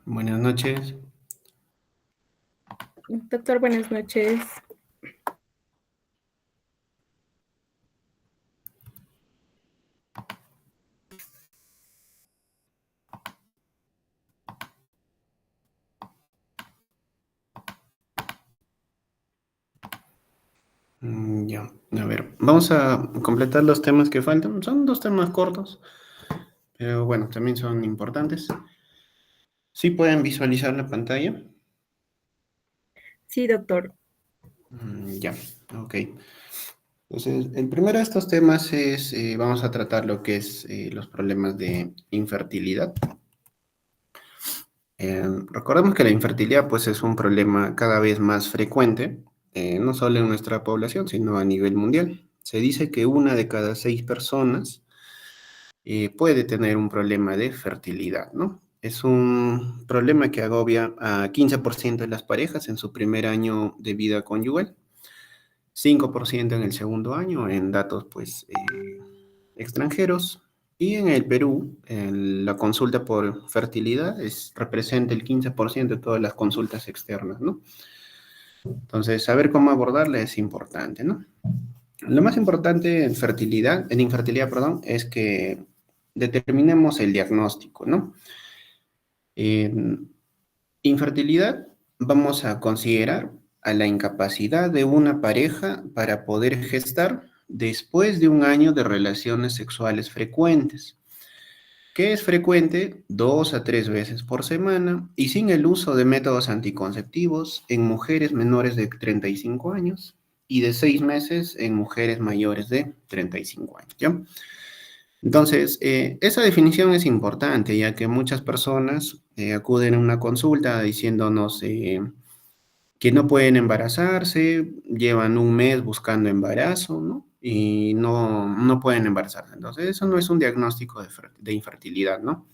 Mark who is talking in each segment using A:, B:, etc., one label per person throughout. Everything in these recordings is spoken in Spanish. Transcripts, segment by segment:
A: Buenas noches.
B: Doctor, buenas noches.
A: Ya, a ver, vamos a completar los temas que faltan. Son dos temas cortos, pero bueno, también son importantes. ¿Sí pueden visualizar la pantalla?
B: Sí, doctor.
A: Ya, ok. Entonces, el primero de estos temas es, vamos a tratar lo que es los problemas de infertilidad. Recordemos que la infertilidad pues es un problema cada vez más frecuente, no solo en nuestra población, sino a nivel mundial. Se dice que una de cada 6 personas puede tener un problema de fertilidad, ¿no? Es un problema que agobia a 15% de las parejas en su primer año de vida conyugal, 5% en el segundo año, en datos pues extranjeros, y en el Perú la consulta por fertilidad representa el 15% de todas las consultas externas, ¿no? Entonces, saber cómo abordarla es importante, ¿no? Lo más importante en infertilidad, perdón, es que determinemos el diagnóstico, ¿no? En infertilidad vamos a considerar a la incapacidad de una pareja para poder gestar después de un año de relaciones sexuales frecuentes, que es frecuente 2 a 3 veces por semana y sin el uso de métodos anticonceptivos en mujeres menores de 35 años y de 6 meses en mujeres mayores de 35 años, ¿ya? Entonces, esa definición es importante, ya que muchas personas acuden a una consulta diciéndonos que no pueden embarazarse, llevan un mes buscando embarazo, ¿no? Y no pueden embarazarse. Entonces, eso no es un diagnóstico de infertilidad, ¿no?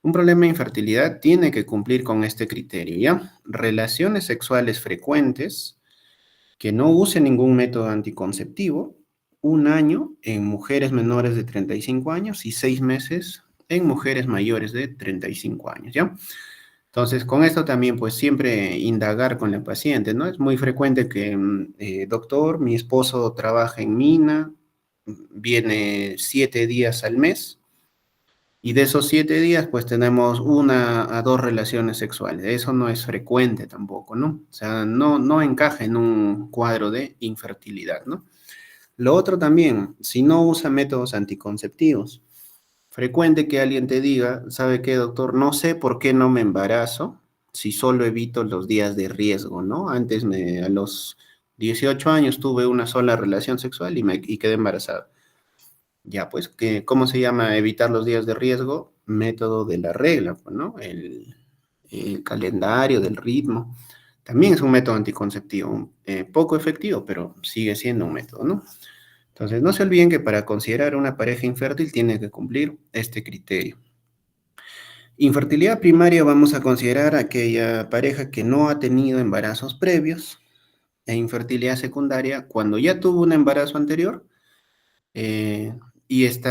A: Un problema de infertilidad tiene que cumplir con este criterio, ¿ya? Relaciones sexuales frecuentes que no use ningún método anticonceptivo, un año en mujeres menores de 35 años y 6 meses en mujeres mayores de 35 años, ¿ya? Entonces, con esto también, pues siempre indagar con la paciente, ¿no? Es muy frecuente que, doctor, mi esposo trabaja en mina, viene 7 días al mes, y de esos 7 días, pues tenemos 1 a 2 relaciones sexuales. Eso no es frecuente tampoco, ¿no? O sea, no encaja en un cuadro de infertilidad, ¿no? Lo otro también, si no usa métodos anticonceptivos, frecuente que alguien te diga, ¿sabe qué, doctor? No sé por qué no me embarazo si solo evito los días de riesgo, ¿no? Antes a los 18 años tuve una sola relación sexual y quedé embarazada. Ya, pues, ¿cómo se llama evitar los días de riesgo? Método de la regla, pues, ¿no? El calendario del ritmo. También es un método anticonceptivo, poco efectivo, pero sigue siendo un método, ¿no? Entonces, no se olviden que para considerar una pareja infértil tiene que cumplir este criterio. Infertilidad primaria vamos a considerar aquella pareja que no ha tenido embarazos previos, e infertilidad secundaria cuando ya tuvo un embarazo anterior eh, y este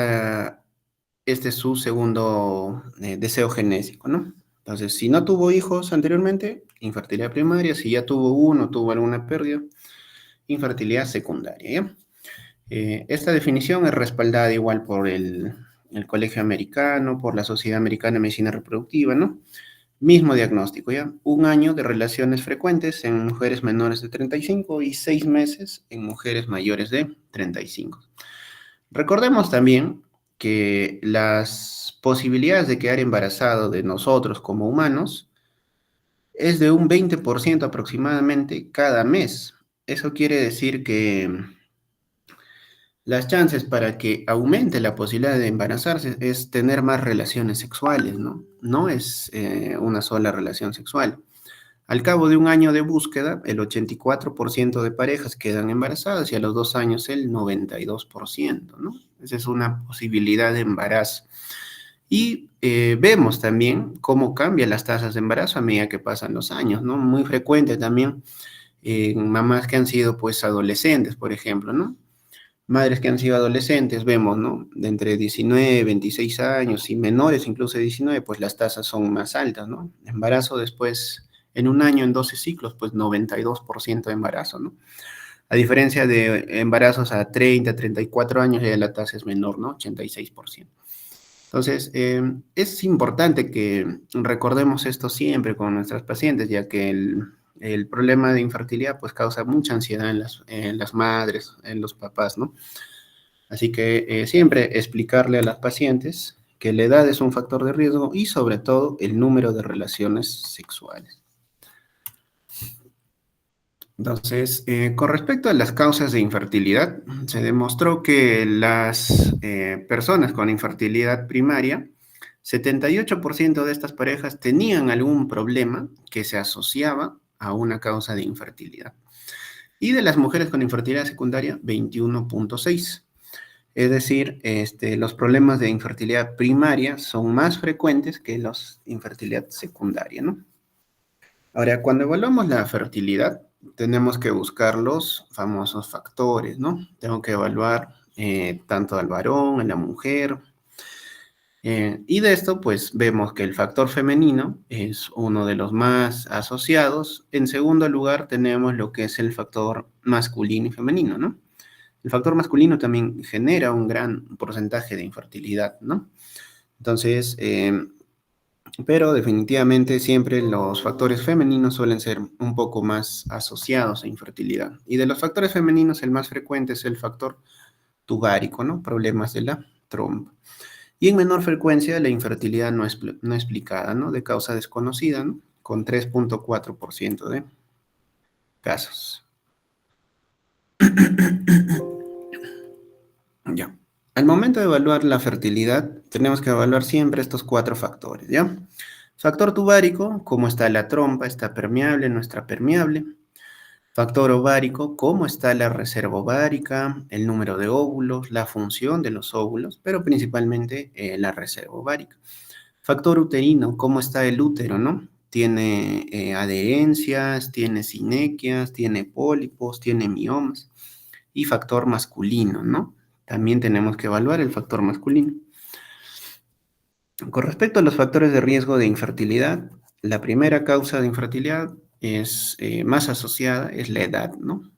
A: es su segundo deseo genésico, ¿no? Entonces, si no tuvo hijos anteriormente, infertilidad primaria; si ya tuvo uno, tuvo alguna pérdida, infertilidad secundaria, ¿ya? Esta definición es respaldada igual por el Colegio Americano, por la Sociedad Americana de Medicina Reproductiva, ¿no? Mismo diagnóstico, ¿ya? Un año de relaciones frecuentes en mujeres menores de 35 y 6 meses en mujeres mayores de 35. Recordemos también que las posibilidades de quedar embarazado de nosotros como humanos es de un 20% aproximadamente cada mes. Eso quiere decir que las chances para que aumente la posibilidad de embarazarse es tener más relaciones sexuales, ¿no? No es una sola relación sexual. Al cabo de un año de búsqueda, el 84% de parejas quedan embarazadas y a los 2 años el 92%, ¿no? Esa es una posibilidad de embarazo. Y vemos también cómo cambian las tasas de embarazo a medida que pasan los años, ¿no? Muy frecuente también en mamás que han sido pues adolescentes, por ejemplo, ¿no? Madres que han sido adolescentes, vemos, ¿no? De entre 19, 26 años y menores, incluso de 19, pues las tasas son más altas, ¿no? Embarazo después, en un año, en 12 ciclos, pues 92% de embarazo, ¿no? A diferencia de embarazos a 30, 34 años, ya la tasa es menor, ¿no? 86%. Entonces, es importante que recordemos esto siempre con nuestras pacientes, ya que el problema de infertilidad pues causa mucha ansiedad en las madres, en los papás, ¿no? Así que siempre explicarle a las pacientes que la edad es un factor de riesgo y sobre todo el número de relaciones sexuales. Entonces, con respecto a las causas de infertilidad, se demostró que las personas con infertilidad primaria, 78% de estas parejas tenían algún problema que se asociaba a una causa de infertilidad. Y de las mujeres con infertilidad secundaria, 21,6%. Es decir, los problemas de infertilidad primaria son más frecuentes que los de infertilidad secundaria, ¿no? Ahora, cuando evaluamos la fertilidad, tenemos que buscar los famosos factores, ¿no? Tengo que evaluar tanto al varón, a la mujer. Y de esto, pues vemos que el factor femenino es uno de los más asociados. En segundo lugar, tenemos lo que es el factor masculino y femenino, ¿no? El factor masculino también genera un gran porcentaje de infertilidad, ¿no? Entonces, pero definitivamente siempre los factores femeninos suelen ser un poco más asociados a infertilidad. Y de los factores femeninos, el más frecuente es el factor tubárico, ¿no? Problemas de la trompa. Y en menor frecuencia, la infertilidad no explicada, ¿no? De causa desconocida, ¿no? Con 3,4% de casos. Ya. Al momento de evaluar la fertilidad, tenemos que evaluar siempre estos 4 factores, ¿ya? Factor tubárico, cómo está la trompa, está permeable, no está permeable. Factor ovárico, cómo está la reserva ovárica, el número de óvulos, la función de los óvulos, pero principalmente la reserva ovárica. Factor uterino, cómo está el útero, ¿no? Tiene adherencias, tiene sinequias, tiene pólipos, tiene miomas. Y factor masculino, ¿no? También tenemos que evaluar el factor masculino. Con respecto a los factores de riesgo de infertilidad, la primera causa de infertilidad es más asociada, es la edad, ¿no?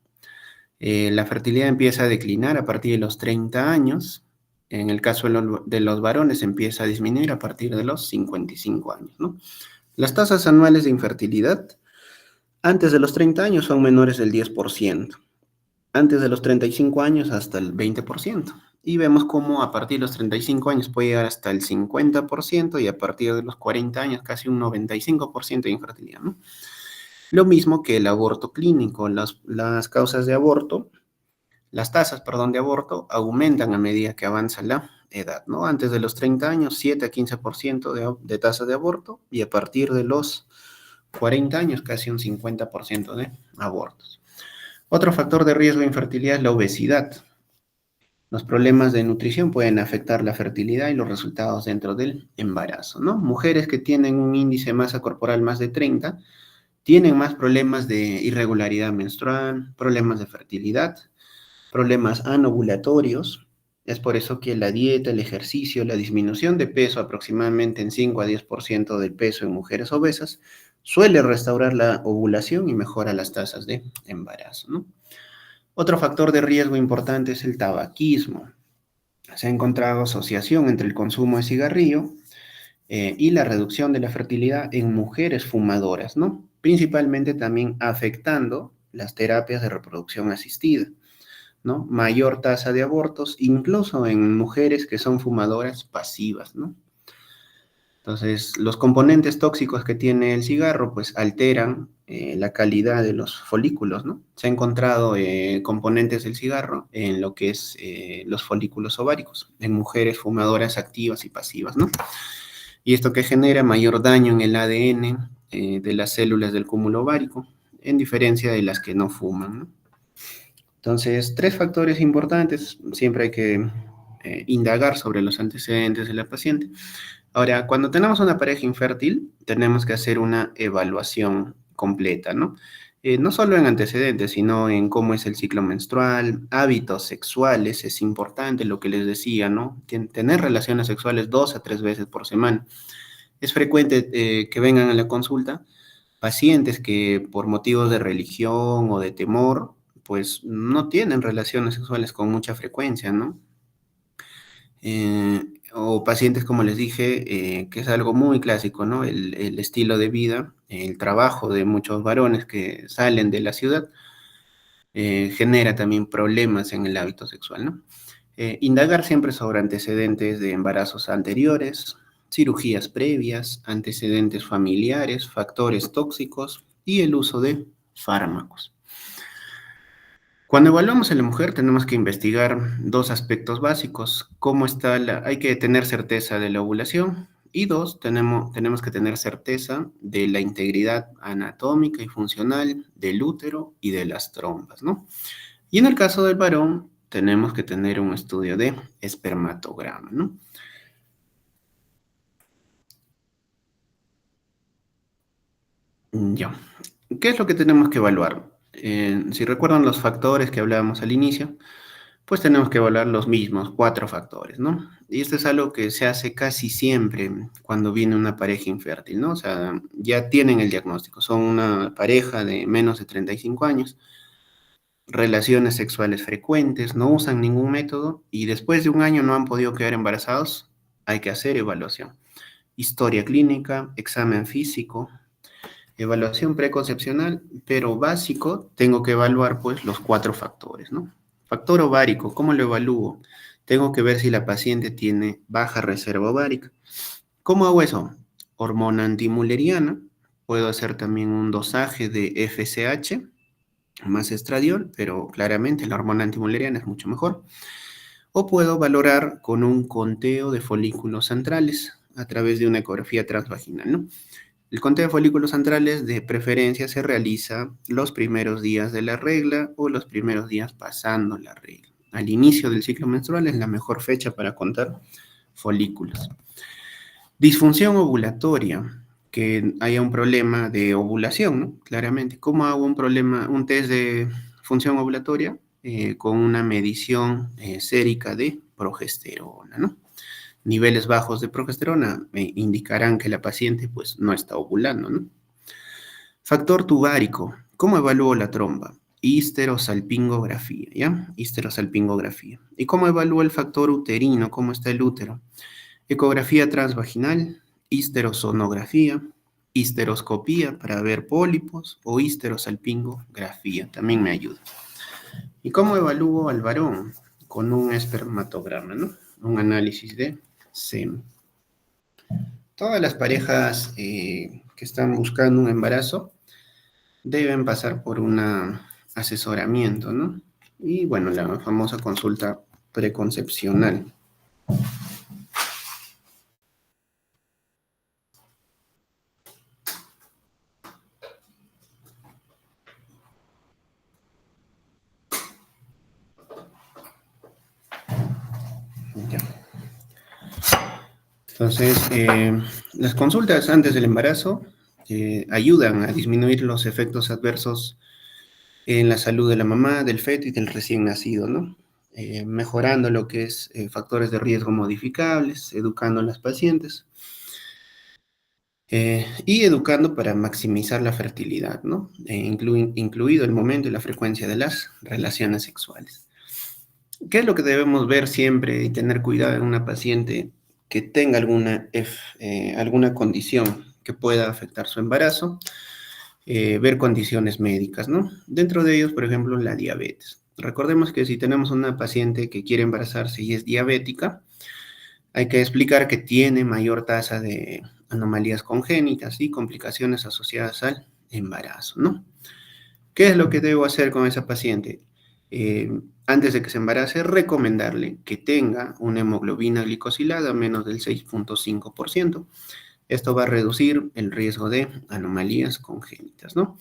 A: La fertilidad empieza a declinar a partir de los 30 años. En el caso de los varones empieza a disminuir a partir de los 55 años, ¿no? Las tasas anuales de infertilidad antes de los 30 años son menores del 10%. Antes de los 35 años hasta el 20%. Y vemos cómo a partir de los 35 años puede llegar hasta el 50% y a partir de los 40 años casi un 95% de infertilidad, ¿no? Lo mismo que el aborto clínico, las causas de aborto, las tasas, perdón, de aborto aumentan a medida que avanza la edad, ¿no? Antes de los 30 años, 7 a 15% de tasas de aborto y a partir de los 40 años casi un 50% de abortos. Otro factor de riesgo de infertilidad es la obesidad. Los problemas de nutrición pueden afectar la fertilidad y los resultados dentro del embarazo, ¿no? Mujeres que tienen un índice de masa corporal más de 30 tienen más problemas de irregularidad menstrual, problemas de fertilidad, problemas anovulatorios. Es por eso que la dieta, el ejercicio, la disminución de peso aproximadamente en 5 a 10% del peso en mujeres obesas suele restaurar la ovulación y mejora las tasas de embarazo, ¿no? Otro factor de riesgo importante es el tabaquismo. Se ha encontrado asociación entre el consumo de cigarrillo y la reducción de la fertilidad en mujeres fumadoras, ¿no? Principalmente también afectando las terapias de reproducción asistida, ¿no? Mayor tasa de abortos, incluso en mujeres que son fumadoras pasivas, ¿no? Entonces, los componentes tóxicos que tiene el cigarro, pues alteran la calidad de los folículos, ¿no? Se ha encontrado componentes del cigarro en lo que es los folículos ováricos, en mujeres fumadoras activas y pasivas, ¿no? Y esto que genera mayor daño en el ADN de las células del cúmulo ovárico, en diferencia de las que no fuman, ¿no? Entonces, 3 factores importantes, siempre hay que indagar sobre los antecedentes de la paciente. Ahora, cuando tenemos una pareja infértil, tenemos que hacer una evaluación completa, ¿no? No solo en antecedentes, sino en cómo es el ciclo menstrual, hábitos sexuales, es importante lo que les decía, ¿no? Tener relaciones sexuales 2 a 3 veces por semana. Es frecuente que vengan a la consulta pacientes que por motivos de religión o de temor, pues no tienen relaciones sexuales con mucha frecuencia, ¿no? O pacientes, como les dije, que es algo muy clásico, ¿no? El estilo de vida, el trabajo de muchos varones que salen de la ciudad, genera también problemas en el hábito sexual, ¿no? Indagar siempre sobre antecedentes de embarazos anteriores, cirugías previas, antecedentes familiares, factores tóxicos y el uso de fármacos. Cuando evaluamos a la mujer tenemos que investigar dos aspectos básicos. Hay que tener certeza de la ovulación y dos, tenemos que tener certeza de la integridad anatómica y funcional del útero y de las trompas, ¿no? Y en el caso del varón, tenemos que tener un estudio de espermatograma, ¿no? Ya. ¿Qué es lo que tenemos que evaluar? Si recuerdan los factores que hablábamos al inicio, pues tenemos que evaluar los mismos 4 factores, ¿no? Y esto es algo que se hace casi siempre cuando viene una pareja infértil, ¿no? O sea, ya tienen el diagnóstico, son una pareja de menos de 35 años, relaciones sexuales frecuentes, no usan ningún método y después de un año no han podido quedar embarazados, hay que hacer evaluación. Historia clínica, examen físico, evaluación preconcepcional, pero básico, tengo que evaluar pues los 4 factores, ¿no? Factor ovárico, ¿cómo lo evalúo? Tengo que ver si la paciente tiene baja reserva ovárica. ¿Cómo hago eso? Hormona antimuleriana, puedo hacer también un dosaje de FSH más estradiol, pero claramente la hormona antimuleriana es mucho mejor. O puedo valorar con un conteo de folículos centrales a través de una ecografía transvaginal, ¿no? El conteo de folículos centrales de preferencia se realiza los primeros días de la regla o los primeros días pasando la regla. Al inicio del ciclo menstrual es la mejor fecha para contar folículos. Disfunción ovulatoria, que haya un problema de ovulación, ¿no? Claramente. ¿Cómo hago un test de función ovulatoria? Con una medición sérica de progesterona, ¿no? Niveles bajos de progesterona indicarán que la paciente pues no está ovulando, ¿no? Factor tubárico. ¿Cómo evalúo la tromba? Histerosalpingografía, ¿ya? Histerosalpingografía. ¿Y cómo evalúo el factor uterino? ¿Cómo está el útero? Ecografía transvaginal, histerosonografía, histeroscopía para ver pólipos o histerosalpingografía. También me ayuda. ¿Y cómo evalúo al varón? Con un espermatograma, ¿no? Un análisis de semen. Todas las parejas que están buscando un embarazo deben pasar por un asesoramiento, ¿no? Y bueno, la famosa consulta preconcepcional. Ya. Entonces, las consultas antes del embarazo ayudan a disminuir los efectos adversos en la salud de la mamá, del feto y del recién nacido, ¿no? Mejorando lo que es factores de riesgo modificables, educando a las pacientes y educando para maximizar la fertilidad, ¿no? Incluido el momento y la frecuencia de las relaciones sexuales. ¿Qué es lo que debemos ver siempre y tener cuidado en una paciente que tenga alguna condición que pueda afectar su embarazo? Ver condiciones médicas, ¿no? Dentro de ellos, por ejemplo, la diabetes. Recordemos que si tenemos una paciente que quiere embarazarse y es diabética, hay que explicar que tiene mayor tasa de anomalías congénitas y complicaciones asociadas al embarazo, ¿no? ¿Qué es lo que debo hacer con esa paciente? Antes de que se embarace, recomendarle que tenga una hemoglobina glicosilada menos del 6,5%. Esto va a reducir el riesgo de anomalías congénitas, ¿no?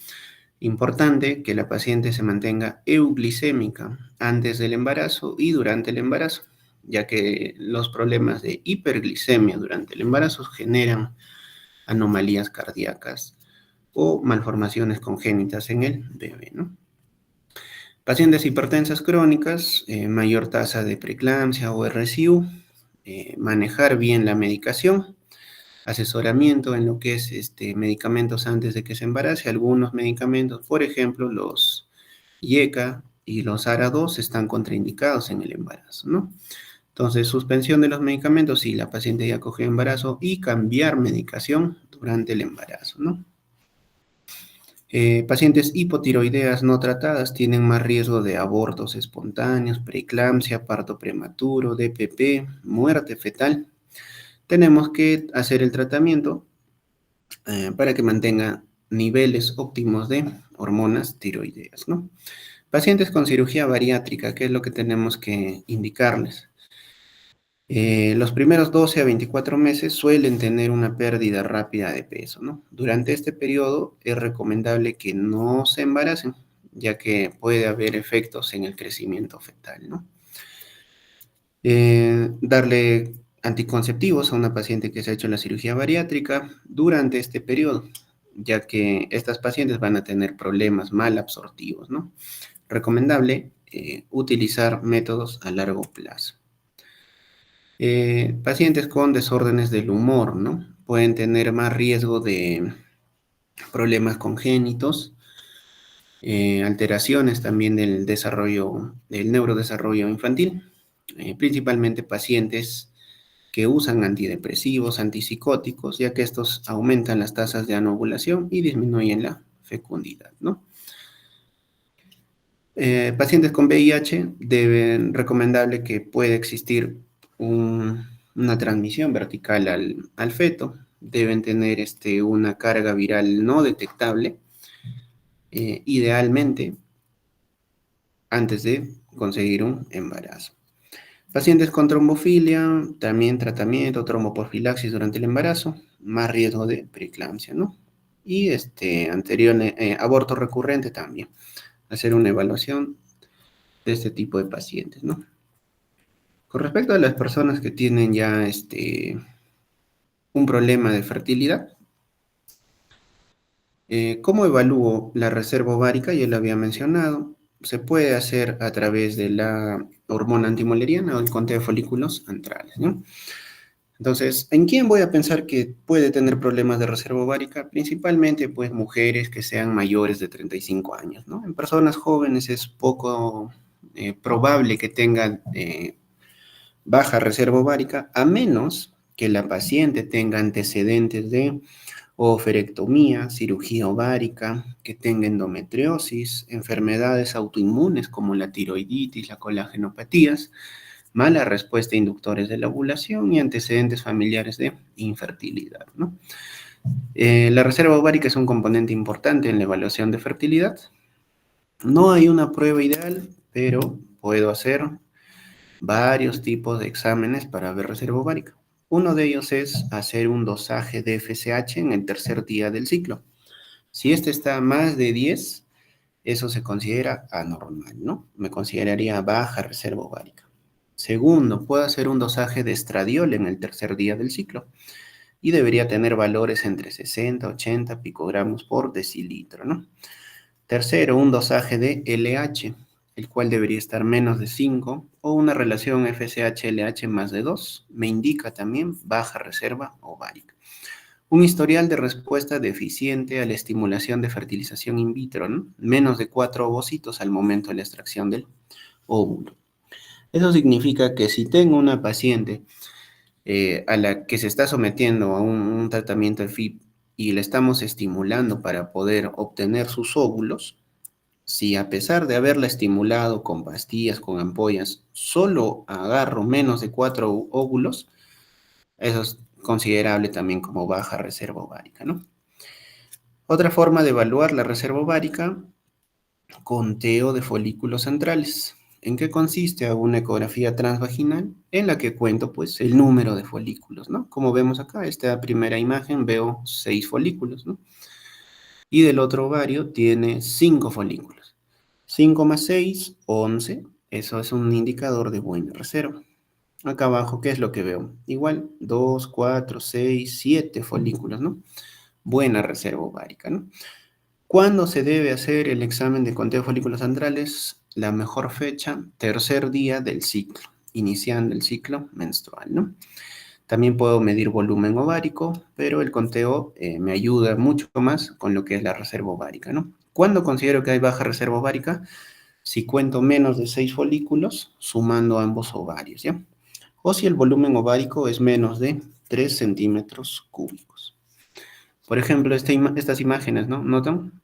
A: Importante que la paciente se mantenga euglicémica antes del embarazo y durante el embarazo, ya que los problemas de hiperglicemia durante el embarazo generan anomalías cardíacas o malformaciones congénitas en el bebé, ¿no? Pacientes hipertensas crónicas, mayor tasa de preeclampsia o RSIU, manejar bien la medicación, asesoramiento en lo que es medicamentos antes de que se embarace. Algunos medicamentos, por ejemplo, los IECA y los ARA2 están contraindicados en el embarazo, ¿no? Entonces, suspensión de los medicamentos si la paciente ya cogió embarazo y cambiar medicación durante el embarazo, ¿no? Pacientes hipotiroideas no tratadas tienen más riesgo de abortos espontáneos, preeclampsia, parto prematuro, DPP, muerte fetal. Tenemos que hacer el tratamiento para que mantenga niveles óptimos de hormonas tiroideas, ¿no? Pacientes con cirugía bariátrica, ¿qué es lo que tenemos que indicarles? Los primeros 12 a 24 meses suelen tener una pérdida rápida de peso, ¿no? Durante este periodo es recomendable que no se embaracen, ya que puede haber efectos en el crecimiento fetal, ¿no? Darle anticonceptivos a una paciente que se ha hecho la cirugía bariátrica durante este periodo, ya que estas pacientes van a tener problemas mal absortivos, ¿no? Recomendable utilizar métodos a largo plazo. Pacientes con desórdenes del humor, ¿no? Pueden tener más riesgo de problemas congénitos, alteraciones también del desarrollo, del neurodesarrollo infantil, principalmente pacientes que usan antidepresivos, antipsicóticos, ya que estos aumentan las tasas de anovulación y disminuyen la fecundidad, ¿no? Pacientes con VIH deben recomendable que puede existir una transmisión vertical al feto, deben tener una carga viral no detectable, idealmente antes de conseguir un embarazo. Pacientes con trombofilia, también tratamiento, tromboprofilaxis durante el embarazo, más riesgo de preeclampsia, ¿no? Y aborto recurrente también, hacer una evaluación de este tipo de pacientes, ¿no? Con respecto a las personas que tienen ya un problema de fertilidad, ¿cómo evalúo la reserva ovárica? Ya lo había mencionado. Se puede hacer a través de la hormona antimoleriana o el conteo de folículos antrales, ¿no? Entonces, ¿en quién voy a pensar que puede tener problemas de reserva ovárica? Principalmente, pues, mujeres que sean mayores de 35 años, ¿no? En personas jóvenes es poco probable que tengan baja reserva ovárica, a menos que la paciente tenga antecedentes de oferectomía, cirugía ovárica, que tenga endometriosis, enfermedades autoinmunes como la tiroiditis, la colagenopatías, mala respuesta a inductores de la ovulación y antecedentes familiares de infertilidad, ¿no? La reserva ovárica es un componente importante en la evaluación de fertilidad. No hay una prueba ideal, pero puedo hacer varios tipos de exámenes para ver reserva ovárica. Uno de ellos es hacer un dosaje de FSH en el tercer día del ciclo. Si este está a más de 10, eso se considera anormal, ¿no? Me consideraría baja reserva ovárica. Segundo, puedo hacer un dosaje de estradiol en el tercer día del ciclo y debería tener valores entre 60 y 80 picogramos por decilitro, ¿no? Tercero, un dosaje de LH, el cual debería estar menos de 5 o una relación FSH-LH más de 2. Me indica también baja reserva ovárica. Un historial de respuesta deficiente a la estimulación de fertilización in vitro, ¿no? Menos de 4 ovocitos al momento de la extracción del óvulo. Eso significa que si tengo una paciente a la que se está sometiendo a un tratamiento de FIP y le estamos estimulando para poder obtener sus óvulos, si a pesar de haberla estimulado con pastillas, con ampollas, solo agarro menos de 4 óvulos, eso es considerable también como baja reserva ovárica, ¿no? Otra forma de evaluar la reserva ovárica, conteo de folículos centrales. ¿En qué consiste? Hago una ecografía transvaginal en la que cuento pues el número de folículos, ¿no? Como vemos acá, esta primera imagen veo 6 folículos, ¿no? Y del otro ovario tiene 5 folículos. 5 más 6, 11. Eso es un indicador de buena reserva. Acá abajo, ¿qué es lo que veo? Igual, 2, 4, 6, 7 folículos, ¿no? buena reserva ovárica, ¿no? ¿Cuándo se debe hacer el examen de conteo de folículos andrales? La mejor fecha, tercer día del ciclo, iniciando el ciclo menstrual, ¿no? También puedo medir volumen ovárico, pero el conteo me ayuda mucho más con lo que es la reserva ovárica, ¿no? ¿Cuándo considero que hay baja reserva ovárica? Si cuento menos de 6 folículos, sumando ambos ovarios, ¿ya? O si el volumen ovárico es menos de 3 centímetros cúbicos. Por ejemplo, estas imágenes, ¿no? ¿Notan?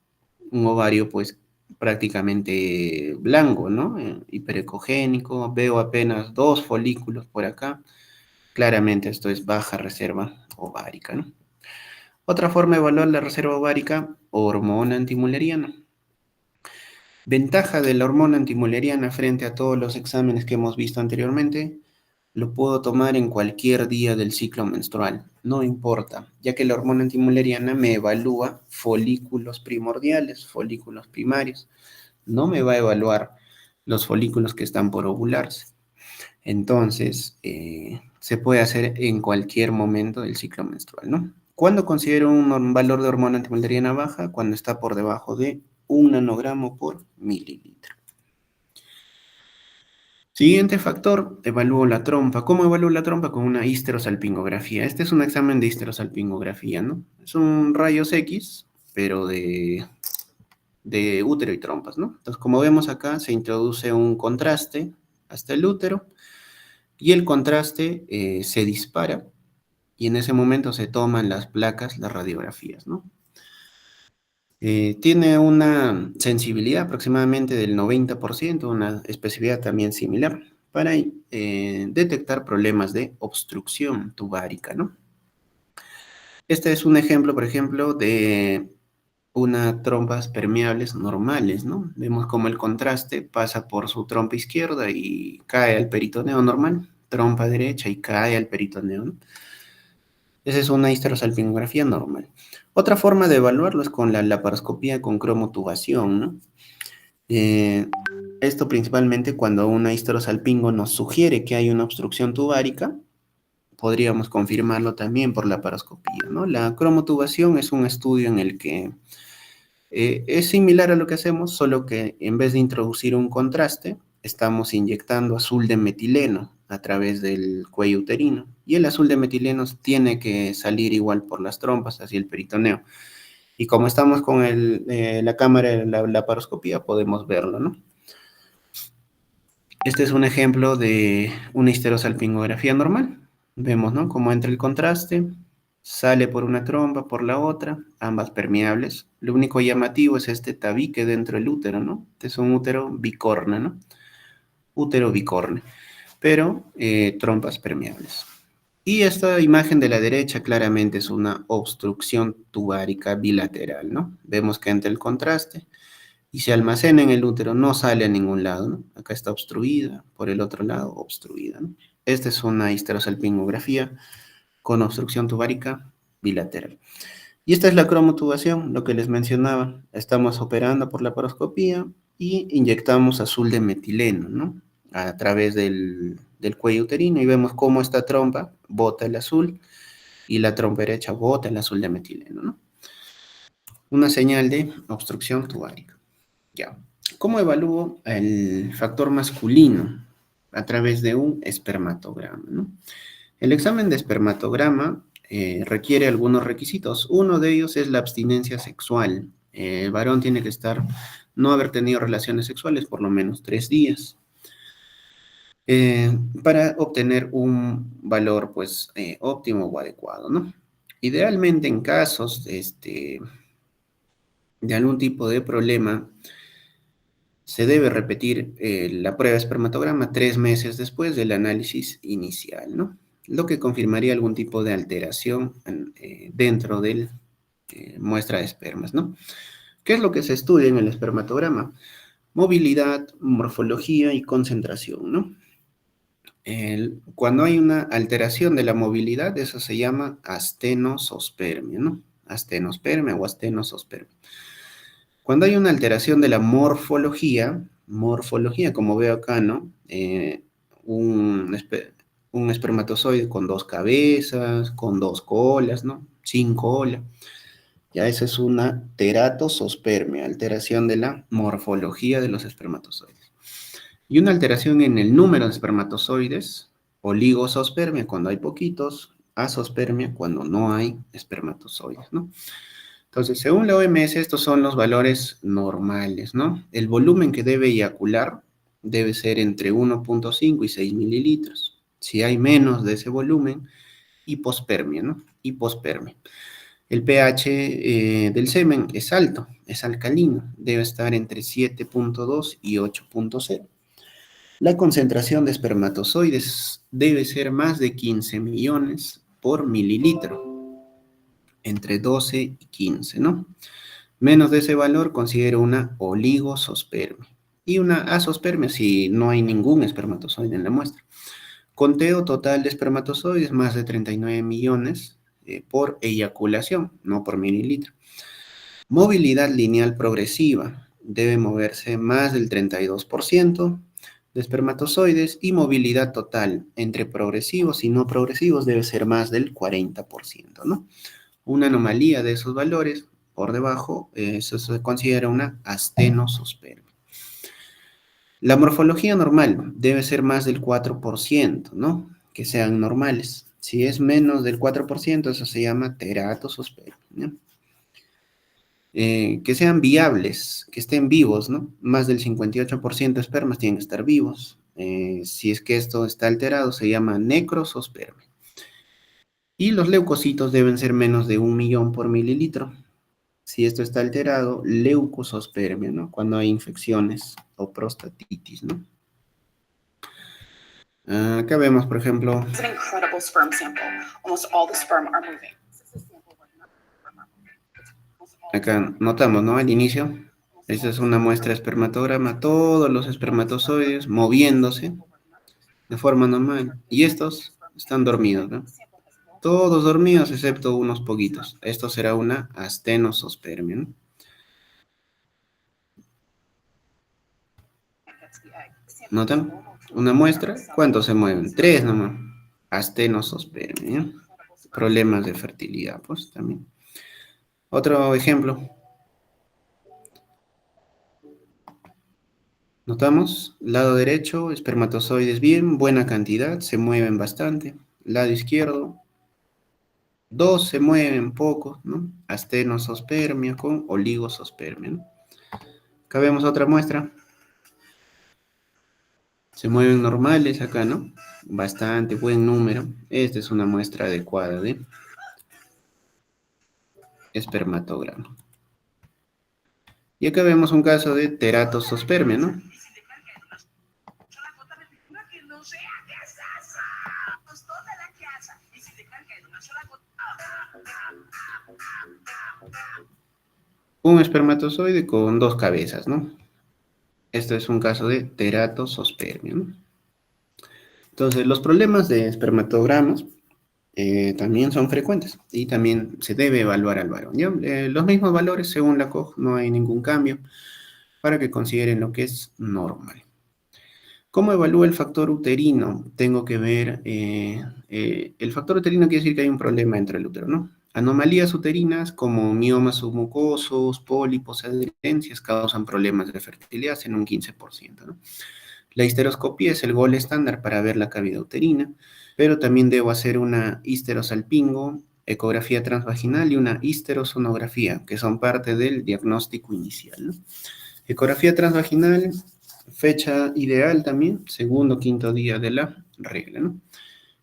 A: Un ovario, pues, prácticamente blanco, ¿no? Hiperecogénico, veo apenas 2 folículos por acá. Claramente esto es baja reserva ovárica, ¿no? Otra forma de evaluar la reserva ovárica, hormona antimuleriana. Ventaja de la hormona antimuleriana frente a todos los exámenes que hemos visto anteriormente, lo puedo tomar en cualquier día del ciclo menstrual, no importa, ya que la hormona antimuleriana me evalúa folículos primordiales, folículos primarios, no me va a evaluar los folículos que están por ovularse. Entonces, se puede hacer en cualquier momento del ciclo menstrual, ¿no? ¿Cuándo considero un valor de hormona antimuleriana baja? Cuando está por debajo de 1 nanogramo por mililitro. Siguiente factor, evalúo la trompa. ¿Cómo evalúo la trompa? Con una histerosalpingografía. Este es un examen de histerosalpingografía, ¿no? Es un rayos X, pero de útero y trompas, ¿no? Entonces, como vemos acá, se introduce un contraste hasta el útero y el contraste se dispara y en ese momento se toman las placas, las radiografías, ¿no? Tiene una sensibilidad aproximadamente del 90%, una especificidad también similar para detectar problemas de obstrucción tubárica, ¿no? Este es un ejemplo, por ejemplo, de unas trompas permeables normales, ¿no? Vemos cómo el contraste pasa por su trompa izquierda y cae al peritoneo normal, trompa derecha y cae al peritoneo, ¿no? Esa es una histerosalpingografía normal. Otra forma de evaluarlo es con la laparoscopía con cromotubación, ¿no? Eh, Esto principalmente cuando una histerosalpingo nos sugiere que hay una obstrucción tubárica, podríamos confirmarlo también por la laparoscopía, ¿no? La cromotubación es un estudio en el que es similar a lo que hacemos, solo que en vez de introducir un contraste, estamos inyectando azul de metileno a través del cuello uterino. Y el azul de metileno tiene que salir igual por las trompas hacia el peritoneo. Y como estamos con la cámara de la laparoscopía, podemos verlo, ¿no? Este es un ejemplo de una histerosalpingografía normal. Vemos, ¿no? Cómo entra el contraste, sale por una trompa, por la otra, ambas permeables. Lo único llamativo es este tabique dentro del útero, ¿no? Este es un útero bicorne, ¿no? Útero bicorne, pero trompas permeables. Y esta imagen de la derecha claramente es una obstrucción tubárica bilateral, ¿no? Vemos que entra el contraste y se almacena en el útero, no sale a ningún lado, ¿no? Acá está obstruida, por el otro lado obstruida, ¿no? Esta es una histerosalpingografía con obstrucción tubárica bilateral. Y esta es la cromotubación, lo que les mencionaba. Estamos operando por la laparoscopía y inyectamos azul de metileno, ¿no? A través del cuello uterino y vemos cómo esta trompa bota el azul y la trompa derecha bota el azul de metileno, ¿no? Una señal de obstrucción tubárica. Ya. ¿Cómo evalúo el factor masculino? A través de un espermatograma, ¿no? El examen de espermatograma requiere algunos requisitos. Uno de ellos es la abstinencia sexual. El varón tiene que no haber tenido relaciones sexuales por lo menos 3 días para obtener un valor, pues, óptimo o adecuado, ¿no? Idealmente, en casos de algún tipo de problema, se debe repetir la prueba de espermatograma 3 meses después del análisis inicial, ¿no? Lo que confirmaría algún tipo de alteración dentro de muestra de espermas, ¿no? ¿Qué es lo que se estudia en el espermatograma? Movilidad, morfología y concentración, ¿no? Cuando hay una alteración de la movilidad, eso se llama astenosospermia, ¿no? Astenospermia o astenosospermia. Cuando hay una alteración de la morfología, como veo acá, ¿no? Un, un espermatozoide con 2 cabezas, con 2 colas, ¿no? Sin cola. Ya esa es una teratosospermia, alteración de la morfología de los espermatozoides. Y una alteración en el número de espermatozoides, oligosospermia cuando hay poquitos, asospermia cuando no hay espermatozoides, ¿no? Entonces, según la OMS, estos son los valores normales, ¿no? El volumen que debe eyacular debe ser entre 1,5 y 6 mililitros. Si hay menos de ese volumen, hipospermia, ¿no? Hipospermia. El pH del semen es alto, es alcalino, debe estar entre 7,2 y 8,0. La concentración de espermatozoides debe ser más de 15 millones por mililitro, entre 12 y 15, ¿no? Menos de ese valor considero una oligosospermia y una asospermia si no hay ningún espermatozoide en la muestra. Conteo total de espermatozoides más de 39 millones por eyaculación, no por mililitro. Movilidad lineal progresiva. Debe moverse más del 32% de espermatozoides y movilidad total entre progresivos y no progresivos debe ser más del 40%, ¿no? Una anomalía de esos valores por debajo, eso se considera una astenosospermia. La morfología normal debe ser más del 4%, ¿no? Que sean normales. Si es menos del 4%, eso se llama teratosospermia, ¿no? Que sean viables, que estén vivos, ¿no? Más del 58% de espermas tienen que estar vivos. Si es que esto está alterado, se llama necrosospermia. Y los leucocitos deben ser menos de 1 millón por mililitro. Si esto está alterado, leucosospermia, ¿no? Cuando hay infecciones o prostatitis, ¿no? Acá vemos, por ejemplo, acá notamos, ¿no? Al inicio, esta es una muestra de espermatograma, todos los espermatozoides moviéndose de forma normal. Y estos están dormidos, ¿no? Todos dormidos excepto unos poquitos. Esto será una astenosospermia, ¿no? ¿Notan? Una muestra, ¿cuántos se mueven? Tres nomás. Astenosospermia, ¿no? Problemas de fertilidad, pues también. Otro ejemplo. Notamos, lado derecho, espermatozoides bien, buena cantidad, se mueven bastante. Lado izquierdo, dos se mueven pocos, ¿no? Astenosospermia con oligosospermia, ¿no? Acá vemos otra muestra. Se mueven normales acá, ¿no? Bastante buen número. Esta es una muestra adecuada de espermatograma. Y acá vemos un caso de teratosospermia, ¿no? Un espermatozoide con dos cabezas, ¿no? Esto es un caso de teratosospermia, ¿no? Entonces, los problemas de espermatogramas también son frecuentes y también se debe evaluar al varón, ¿ya? Los mismos valores según la COG, no hay ningún cambio para que consideren lo que es normal. ¿Cómo evalúo el factor uterino? Tengo que ver, el factor uterino quiere decir que hay un problema entre el útero, ¿no? Anomalías uterinas como miomas submucosos, pólipos, adherencias causan problemas de fertilidad en un 15%, ¿no? La histeroscopía es el gol estándar para ver la cavidad uterina, pero también debo hacer una histerosalpingo, ecografía transvaginal y una histerosonografía, que son parte del diagnóstico inicial, ¿no? Ecografía transvaginal, fecha ideal también, segundo, quinto día de la regla, ¿no?